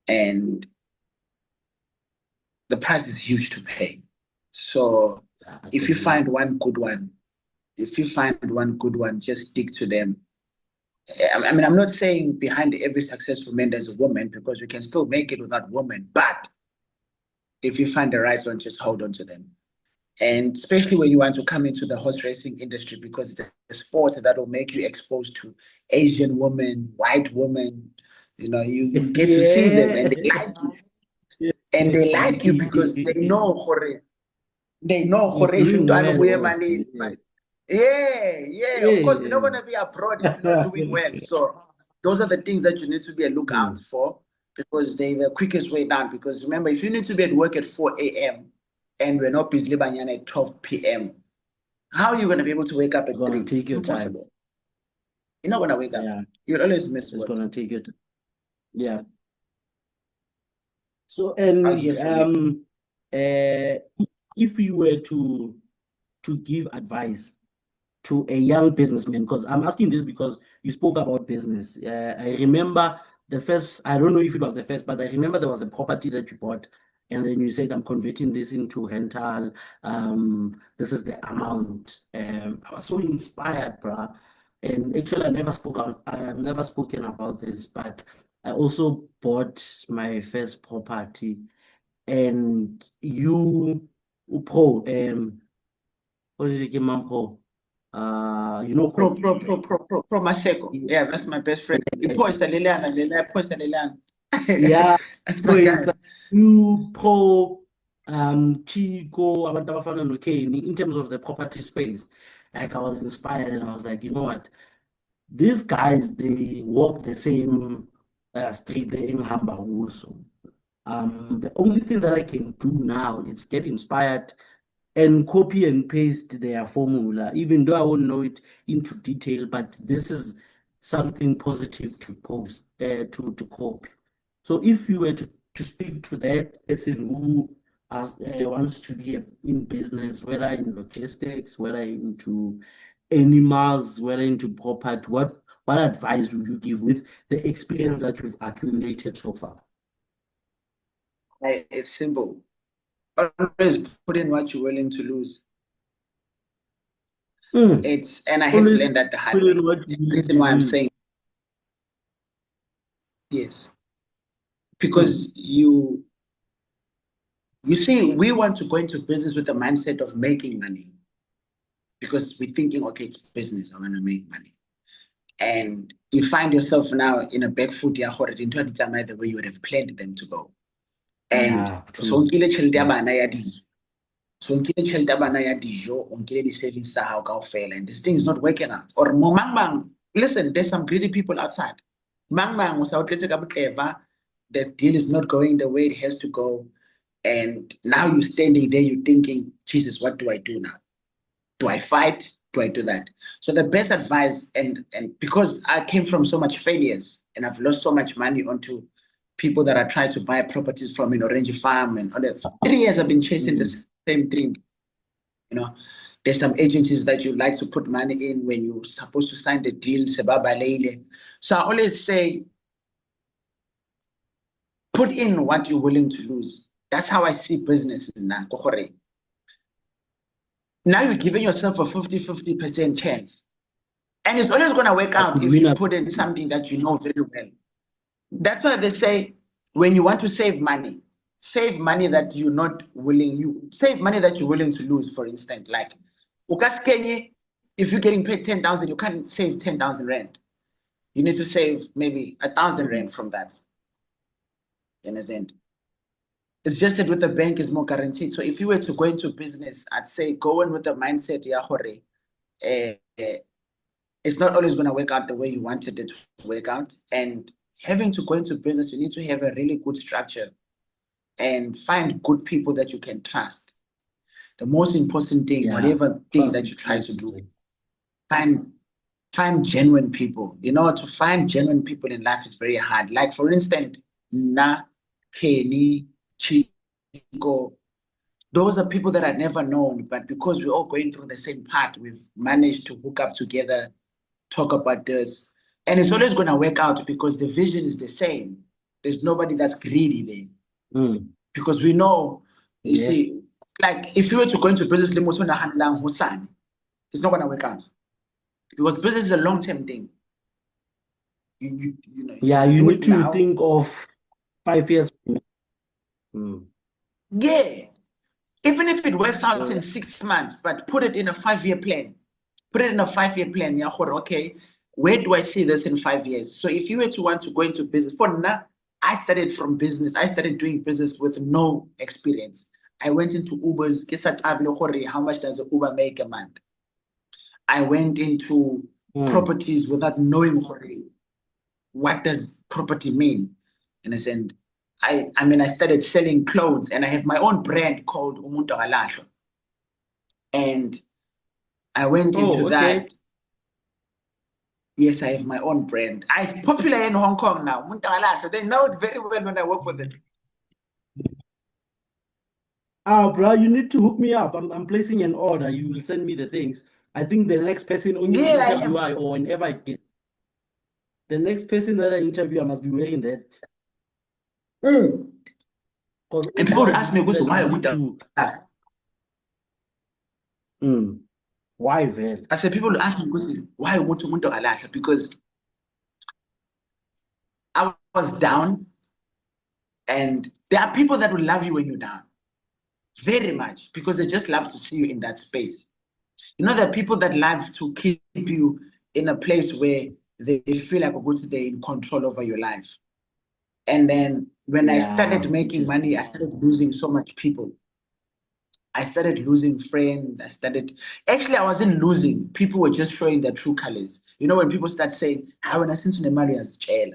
and the price is huge to pay. So if you find one good one, just stick to them. I mean, I'm not saying behind every successful man there's a woman because we can still make it without women, but if you find the right one, just hold on to them. And especially when you want to come into the horse racing industry, because it's a sport that will make you exposed to Asian women, white women. You get to see them and they like you. And they like you because You're doing well. but yeah, of course, we're not gonna be abroad if you're not doing well. So those are the things that you need to be a lookout for because they're the quickest way down. Because remember, if you need to be at work at 4 a.m., and we're not busy banyana at 12 p.m., how are you going to be able to wake up at You're gonna 3? take It's your time. impossible. You're not going to wake up. Yeah, You'll always miss it's work. gonna take it. Yeah. So, I'll hear from you. if you were to give advice to a young businessman, because I'm asking this because you spoke about business. I remember the first, I don't know if it was the first, but I remember there was a property that you bought, and then you said, I'm converting this into rental. This is the amount. I was so inspired, bruh. And actually, I have never spoken about this, but I also bought my first property, and Pro, what did you give Pro? You know, Pro Maseko. yeah, Yeah, that's my best friend. He pours a Liliana, pours a Liliana. yeah. That's So my it's guy. like you Pro, Chico, abantu abafana noKane, in terms of the property space. Like I was inspired, and I was like, you know what? These guys, they walk the same street there in Hamba also. The only thing that I can do now is get inspired and copy and paste their formula, even though I won't know it into detail, but this is something positive to post, to copy. So if you were to speak to that person who wants to be in business, whether in logistics, whether into animals, whether into property, what advice would you give with the experience that you've accumulated so far? It's simple. Always put in what you're willing to lose. Mm. And I had to Always learn that the hard put way. in what The you need reason to why I'm lose. saying yes, Mm. because you see, we want to go into business with the mindset of making money because we're thinking, okay, it's business, I want to make money. And you find yourself now in a back foot into the way you would have planned them to go. And Yeah, so true. nkile tjhelete ya Mm. bana ya dijo. So nkile tjhelete ya bana ya dijo, nkile di-savings tsa hao kaofela, and this thing is not working out. Or mang, listen, there's some greedy people outside. Mang o sa o tletse ka botleva, the deal is not going the way it has to go. And now you're standing there, you're thinking, Jesus, what do I do now? Do I fight? Do I do that? So the best advice, and because I came from so much failures and I've lost so much money onto people that are trying to buy properties from in Orange Farm and other 3 years I've been chasing the same dream. You know, there's some agencies that you like to put money in when you're supposed to sign the deal. So I always say, put in what you're willing to lose. That's how I see business now. Now you're giving yourself a 50% chance. And it's always going to work I out could if win you a put in something that you know very well. That's why they say when you want to save money that you're not willing, you save money that you're willing to lose, for instance. Like, if you're getting paid 10,000, you can't save 10,000 rand. You need to save maybe 1,000 rand from that. You understand? It's just that with the bank is more guaranteed. So if you were to go into business, I'd say go in with the mindset, it's not always going to work out the way you wanted it to work out. And having to go into business, you need to have a really good structure and find good people that you can trust. The most important thing, Yeah, whatever thing trust that is you try to do, everything. find genuine people. You know, to find genuine people in life is very hard. Like for instance, Kenny, Chico, those are people that I'd never known, but because we're all going through the same path, we've managed to hook up together, talk about this. And it's always going to work out because the vision is the same. There's nobody that's greedy there. Because we know, you Yeah. see, like if you were to go into business, it's not going to work out. Because business is a long-term thing. You know, Yeah, you you do it need to now. think of 5 years. Mm. Yeah. Even if it works out So, in 6 months, but put it in a 5-year plan. Put it in a 5-year plan. Okay, where do I see this in 5 years? So if you were to want to go into business, for now, I started from business. I started doing business with no experience. I went into Ubers. How much does an Uber make a month? I went into properties without knowing what does property mean. And I said, I mean, I started selling clothes, and I have my own brand called Umuntu Akalahlwa. And I went into that. Yes, I have my own brand. It's popular in Hong Kong now. Umuntu Akalahlwa. They know it very well when I work with it. Oh, bro, you need to hook me up. I'm placing an order. You will send me the things. I think the next person on your interview or whenever I get the next person that I interview, I must be wearing that. And people would ask me, why Umuntu Akalahlwa? Why, Vel? I said, people would ask me, why Umuntu Akalahlwa? Because I was down, and there are people that will love you when you're down. Very much, because they just love to see you in that space. You know, there are people that love to keep you in a place where they feel like they're in control over your life. And then when I started making money, I started losing so much people. I started losing friends. Actually, I wasn't losing. People were just showing their true colors. You know, when people start saying, "I want to send to Maria's jail.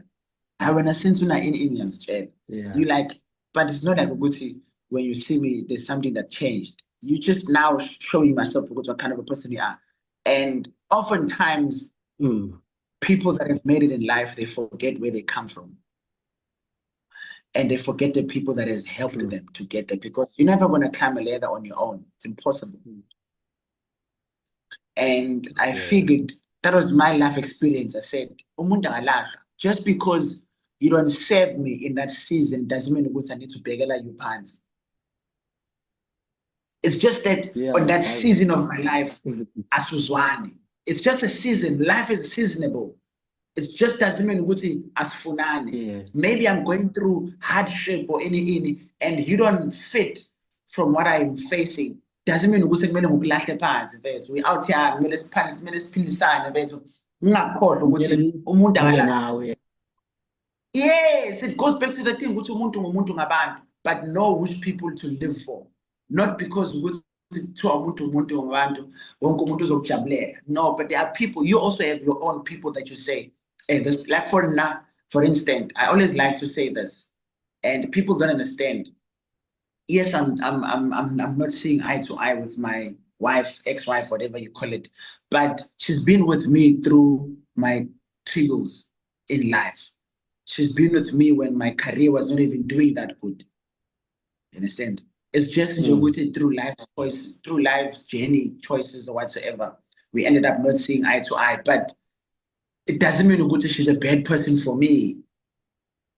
I want to send to Indian's jail." You like, but it's not like a good thing. When you see me, there's something that changed. You just now showing myself what kind of a person you are. And oftentimes, people that have made it in life, they forget where they come from. And they forget the people that has helped them to get there, because you're never going to climb a ladder on your own. It's impossible. And I figured that was my life experience. I said, Umuntu Akalahlwa, just because you don't serve me in that season doesn't mean I need to begala you pants. It's just that on that season of my life, it's just a season. Life is seasonable. It just doesn't mean as maybe I'm going through hardship or any, and you don't fit from what I'm facing. Doesn't mean we out here. Yes, it goes back to the thing, but know which people to live for. Not because no, but there are people. You also have your own people that you say, hey, this, like for instance, I always like to say this, and people don't understand. Yes, I'm not seeing eye to eye with my wife, ex-wife, whatever you call it, but she's been with me through my troubles in life. She's been with me when my career was not even doing that good. You understand? It's just through life choices, through life's journey choices or whatsoever. We ended up not seeing eye to eye, but it doesn't mean she's a bad person for me.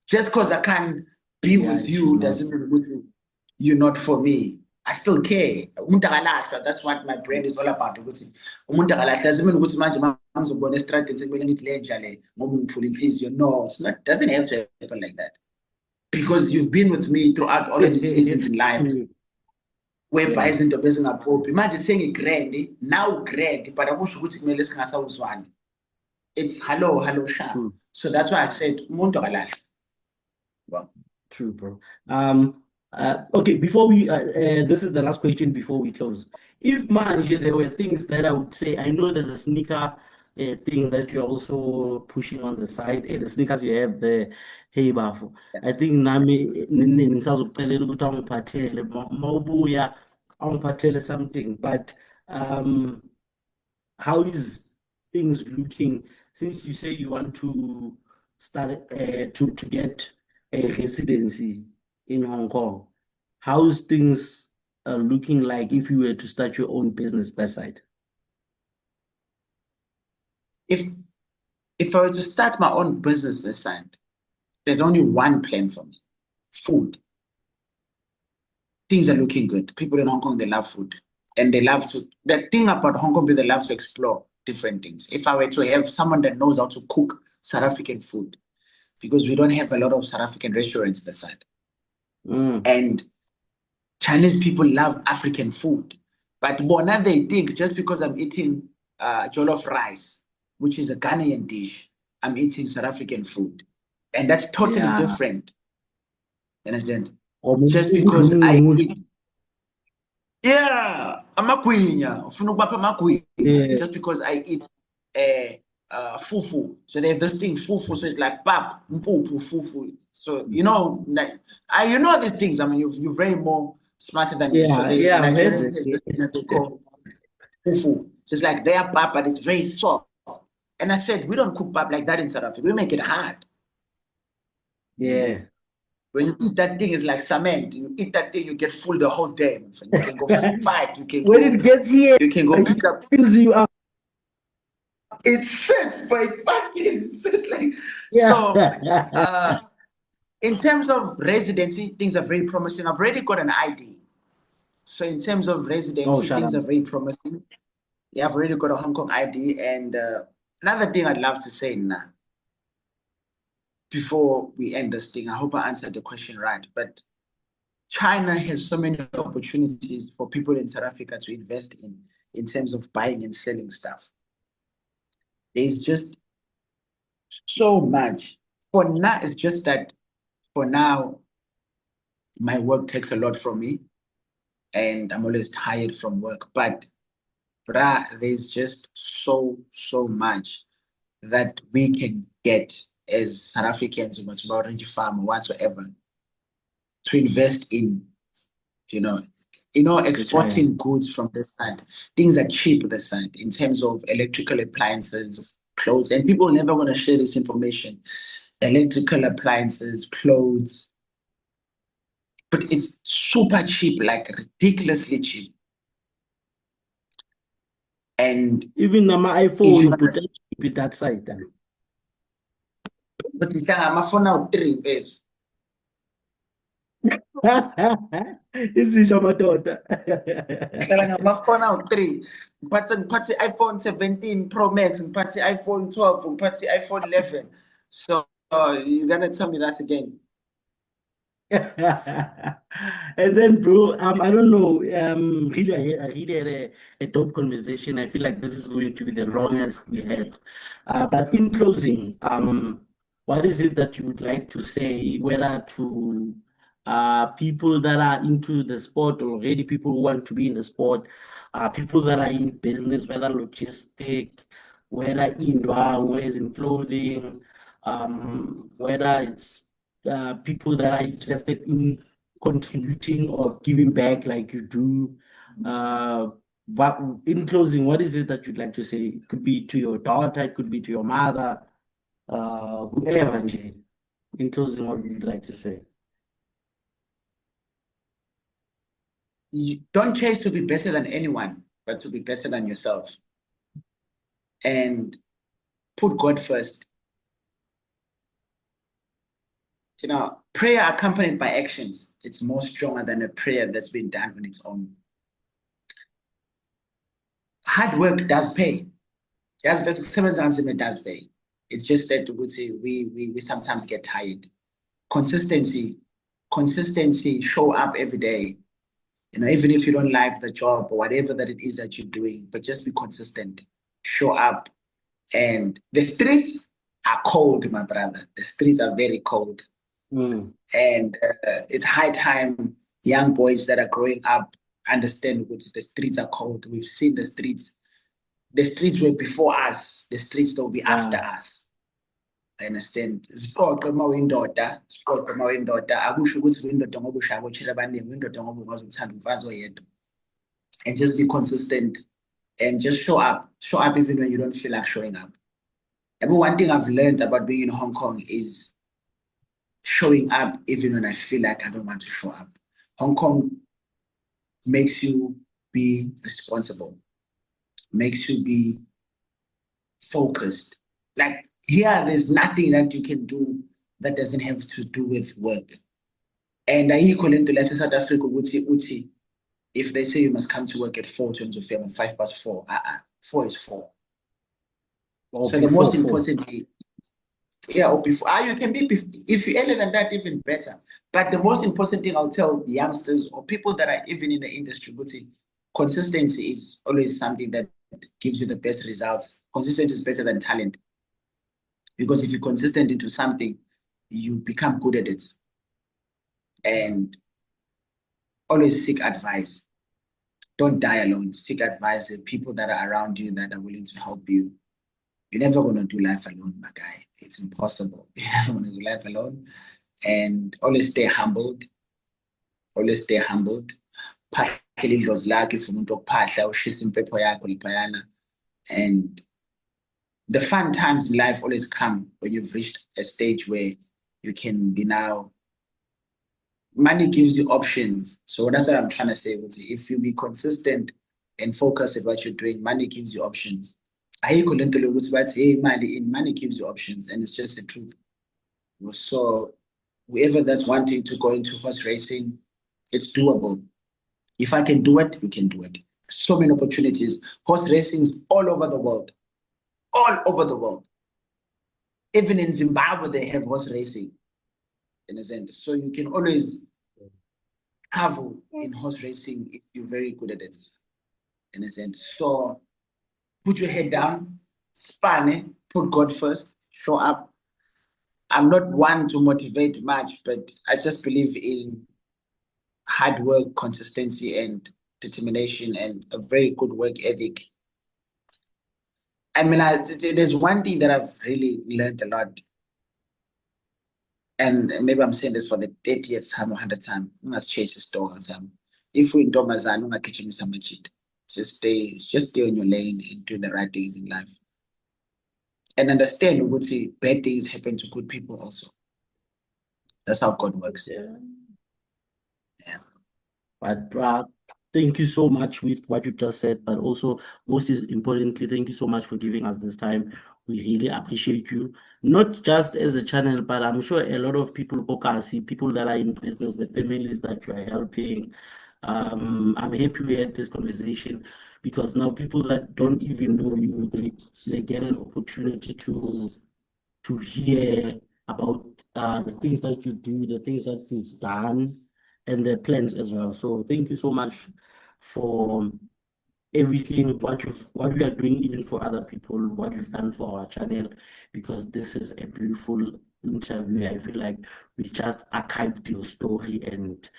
Just because I can't be with you doesn't mean you're not for me. I still care. That's what my brand is all about. Doesn't mean no, it's not, doesn't have to happen like that. Because you've been with me throughout all of these seasons in life. Whereby isn't the business appropriate. Imagine saying it grand, now grand, but I wish we could make one. It's hello, sharp. So that's why I said Umuntu Akalahlwa. Well, true, bro. Okay, before we this is the last question before we close. If there were things that I would say, I know there's a sneaker thing that you're also pushing on the side, the sneakers you have there. Hey, Bafo. I think nami nisazokucelela ukuthi angiphathele mawubuya angiphathele something, but how is things looking since you say you want to start to get a residency in Hong Kong? How's things looking like if you were to start your own business that side? If I were to start my own business this side, there's only one plan for me: food. Things are looking good. People in Hong Kong, they love food. And they love to, the thing about Hong Kong, they love to explore different things. If I were to have someone that knows how to cook South African food, because we don't have a lot of South African restaurants this side. And Chinese people love African food. But now they think just because I'm eating jollof rice, which is a Ghanaian dish, I'm eating South African food. And that's totally different. You understand? Just because I eat. I'm a queen. Just because I eat fufu. So there's this thing, fufu. So it's like pap, mpupu, fufu. So you know, you know these things. I mean, you're very more smarter than me. So Yeah, the yeah, I've heard Nigerians have this thing that they it. call fufu. So it's like their pap, but it's very soft. And I said, we don't cook pap like that in South Africa. We make it hard. Yeah. When you eat that thing, it's like cement. You eat that thing, you get full the whole day. My friend. You can go fight. You can When go. it gets here, You can go pick up. it fills you up. It sits, but it fucking sits like Yeah. so. In terms of residency, things are very promising. I've already got an ID. So in terms of Oh, residency, shut up. things are very promising. Yeah, I've already got a Hong Kong ID. And another thing I'd love to say now, before we end this thing, I hope I answered the question right. But China has so many opportunities for people in South Africa to invest in terms of buying and selling stuff. There's just so much. For now, it's just that for now, my work takes a lot from me and I'm always tired from work. But there's just so much that we can get as South Africans, or farm or whatsoever, to invest in, exporting goods from the side. Things are cheap the side in terms of electrical appliances, clothes, and people never want to share this information. Electrical appliances, clothes, but it's super cheap, like ridiculously cheap. And Even on my iPhone, put it that side then. but my phone now 3 days. Isisho amadoda. My phone now 3. Ngiphathe iPhone 17 Pro Max, ngiphathe iPhone 12, ngiphathe iPhone 11. So you're gonna tell me that again? And then, bro, I don't know. Really, I really had a dope conversation. I feel like this is going to be the longest we had. But in closing, what is it that you would like to say, whether to people that are into the sport already, people who want to be in the sport, people that are in business, whether logistic, whether in whether in clothing, whether it's people that are interested in contributing or giving back like you do. But in closing, what is it that you'd like to say? It could be to your daughter, it could be to your mother, whoever. In closing, what would you like to say? You don't chase to be better than anyone, but to be better than yourself. And put God first. Prayer accompanied by actions, it's more stronger than a prayer that's been done on its own. Hard work does pay. It does pay. It's just that we sometimes get tired. Consistency, show up every day. Even if you don't like the job or whatever that it is that you're doing, but just be consistent. Show up. And the streets are cold, my brother. The streets are very cold. And it's high time young boys that are growing up understand what the streets are cold. We've seen the streets. The streets were before us. The streets will be after us. I understand. Sport mawindoda, akusho ukuthi windoda ngoba ushaya bothela abaningi, windoda ngoba ungazi ukuthanda umfazi oyedwa. And just be consistent and just show up. Show up even when you don't feel like showing up. But one thing I've learned about being in Hong Kong is showing up even when I feel like I don't want to show up. Hong Kong makes you be responsible, makes you be focused. Like here, there's nothing that you can do that doesn't have to do with work. And I equal into let's say South Africa, uti, if they say you must come to work at 4 to film 4, 4 is 4. So the most importantly, or before, you can be, if you're earlier than that, even better. But the most important thing I'll tell youngsters or people that are even in the industry, consistency is always something that gives you the best results. Consistency is better than talent. Because if you're consistent into something, you become good at it. And always seek advice. Don't die alone. Seek advice. The people that are around you that are willing to help you. You're never going to do life alone, my guy. It's impossible. You're never going to do life alone. and always stay humbled. Always stay humbled. Phahlela idlozi lakho if umuntu okuphahla ushisa impepho yakho liphayana. And the fun times in life always come when you've reached a stage where you can be now. Money gives you options. So that's what I'm trying to say. If you be consistent and focused at what you're doing, money gives you options. Ayikho lento lokuthi bathi hey money gives you options, and it's just the truth. So whoever that's wanting to go into horse racing, it's doable. If I can do it, we can do it. So many opportunities. Horse racing is all over the world. All over the world. Even in Zimbabwe, they have horse racing, in a sense. So you can always travel in horse racing if you're very good at it, in a sense. So put your head down, span, put God first, show up. I'm not one to motivate much, but I just believe in hard work, consistency, and determination, and a very good work ethic. I mean, there's one thing that I've really learned a lot, and maybe I'm saying this for the 30th time or 100th time. You must chase the store. If we're in Domazan, just stay on your lane and do the right things in life. And understand what bad things happen to good people also. That's how God works. Yeah. Yeah. But thank you so much with what you just said, but also most importantly, thank you so much for giving us this time. We really appreciate you, not just as a channel, but I'm sure a lot of people, people that are in business, the families that you are helping. I'm happy we had this conversation because now people that don't even know you, they get an opportunity to hear about the things that you do, the things that you've done, and the plans as well. So thank you so much for everything, what you are doing, even for other people, what you've done for our channel, because this is a beautiful interview. I feel like we just archived your story, and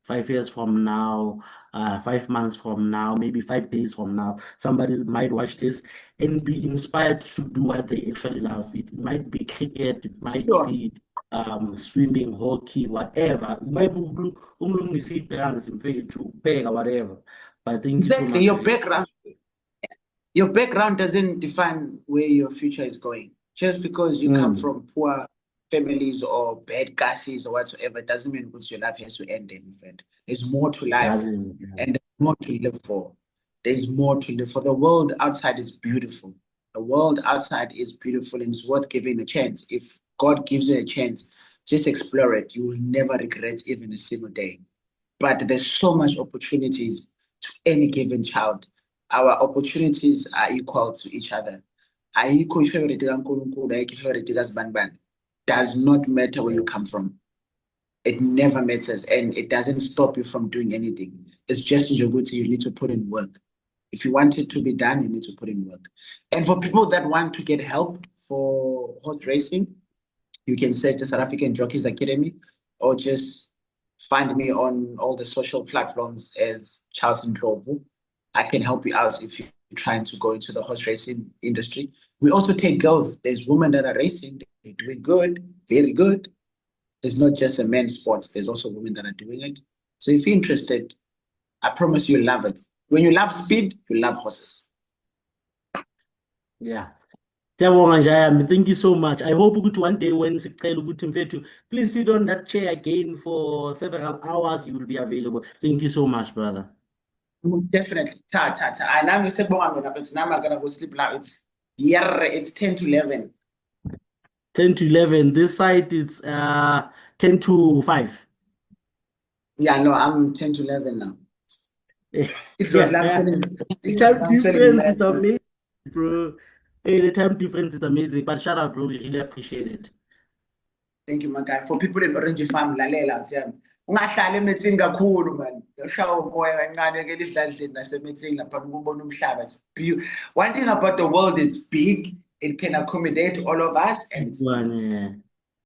5 years from now, 5 months from now, maybe 5 days from now, somebody might watch this and be inspired to do what they actually love. It might be cricket, it might Sure. be swimming, hockey, whatever. It might be whatever. But thank you so Exactly. much. Your background doesn't define where your future is going. Just because you come from poor families or bad classes or whatsoever doesn't mean that your life has to end, my friend. There's more to life, and there's more to live for. There's more to live for. The world outside is beautiful. The world outside is beautiful and it's worth giving a chance. If God gives you a chance, just explore it. You will never regret even a single day. But there's so much opportunities to any given child. Our opportunities are equal to each other. Ayikho ifavorite kaNkulunkulu, ayikho ifavorite kaSibani. Does not matter where you come from. It never matters, and it doesn't stop you from doing anything. It's just Njoguti, you need to put in work. If you want it to be done, you need to put in work. And for people that want to get help for horse racing, you can search the South African Jockeys Academy, or just find me on all the social platforms as Charles Ndlovu. I can help you out if you're trying to go into the horse racing industry. We also take girls. There's women that are racing. They're doing good, very good. It's not just a men's sport. There's also women that are doing it. So if you're interested, I promise you'll love it. When you love speed, you love horses. Yeah. Thank you so much. I hope one day when please sit on that chair again for several hours, you will be available. Thank you so much, brother. Definitely. And I'm gonna go sleep now. It's 10 to 11. 10 to 11. This side it's 10 to 5. Yeah, no, I'm 10 to 11 now. It was The time difference is amazing, bro. Hey, the time difference is amazing. But shout out, bro. We really appreciate it. Thank you, my guy. For people in Orange Farm, lalela ungahlali emethini kakhulu man. Ushaya umoya kancane ke lidladleni nasemethini lapha ukubona umhlaba. One thing about the world, it's big. It can accommodate all of us, and it's beautiful.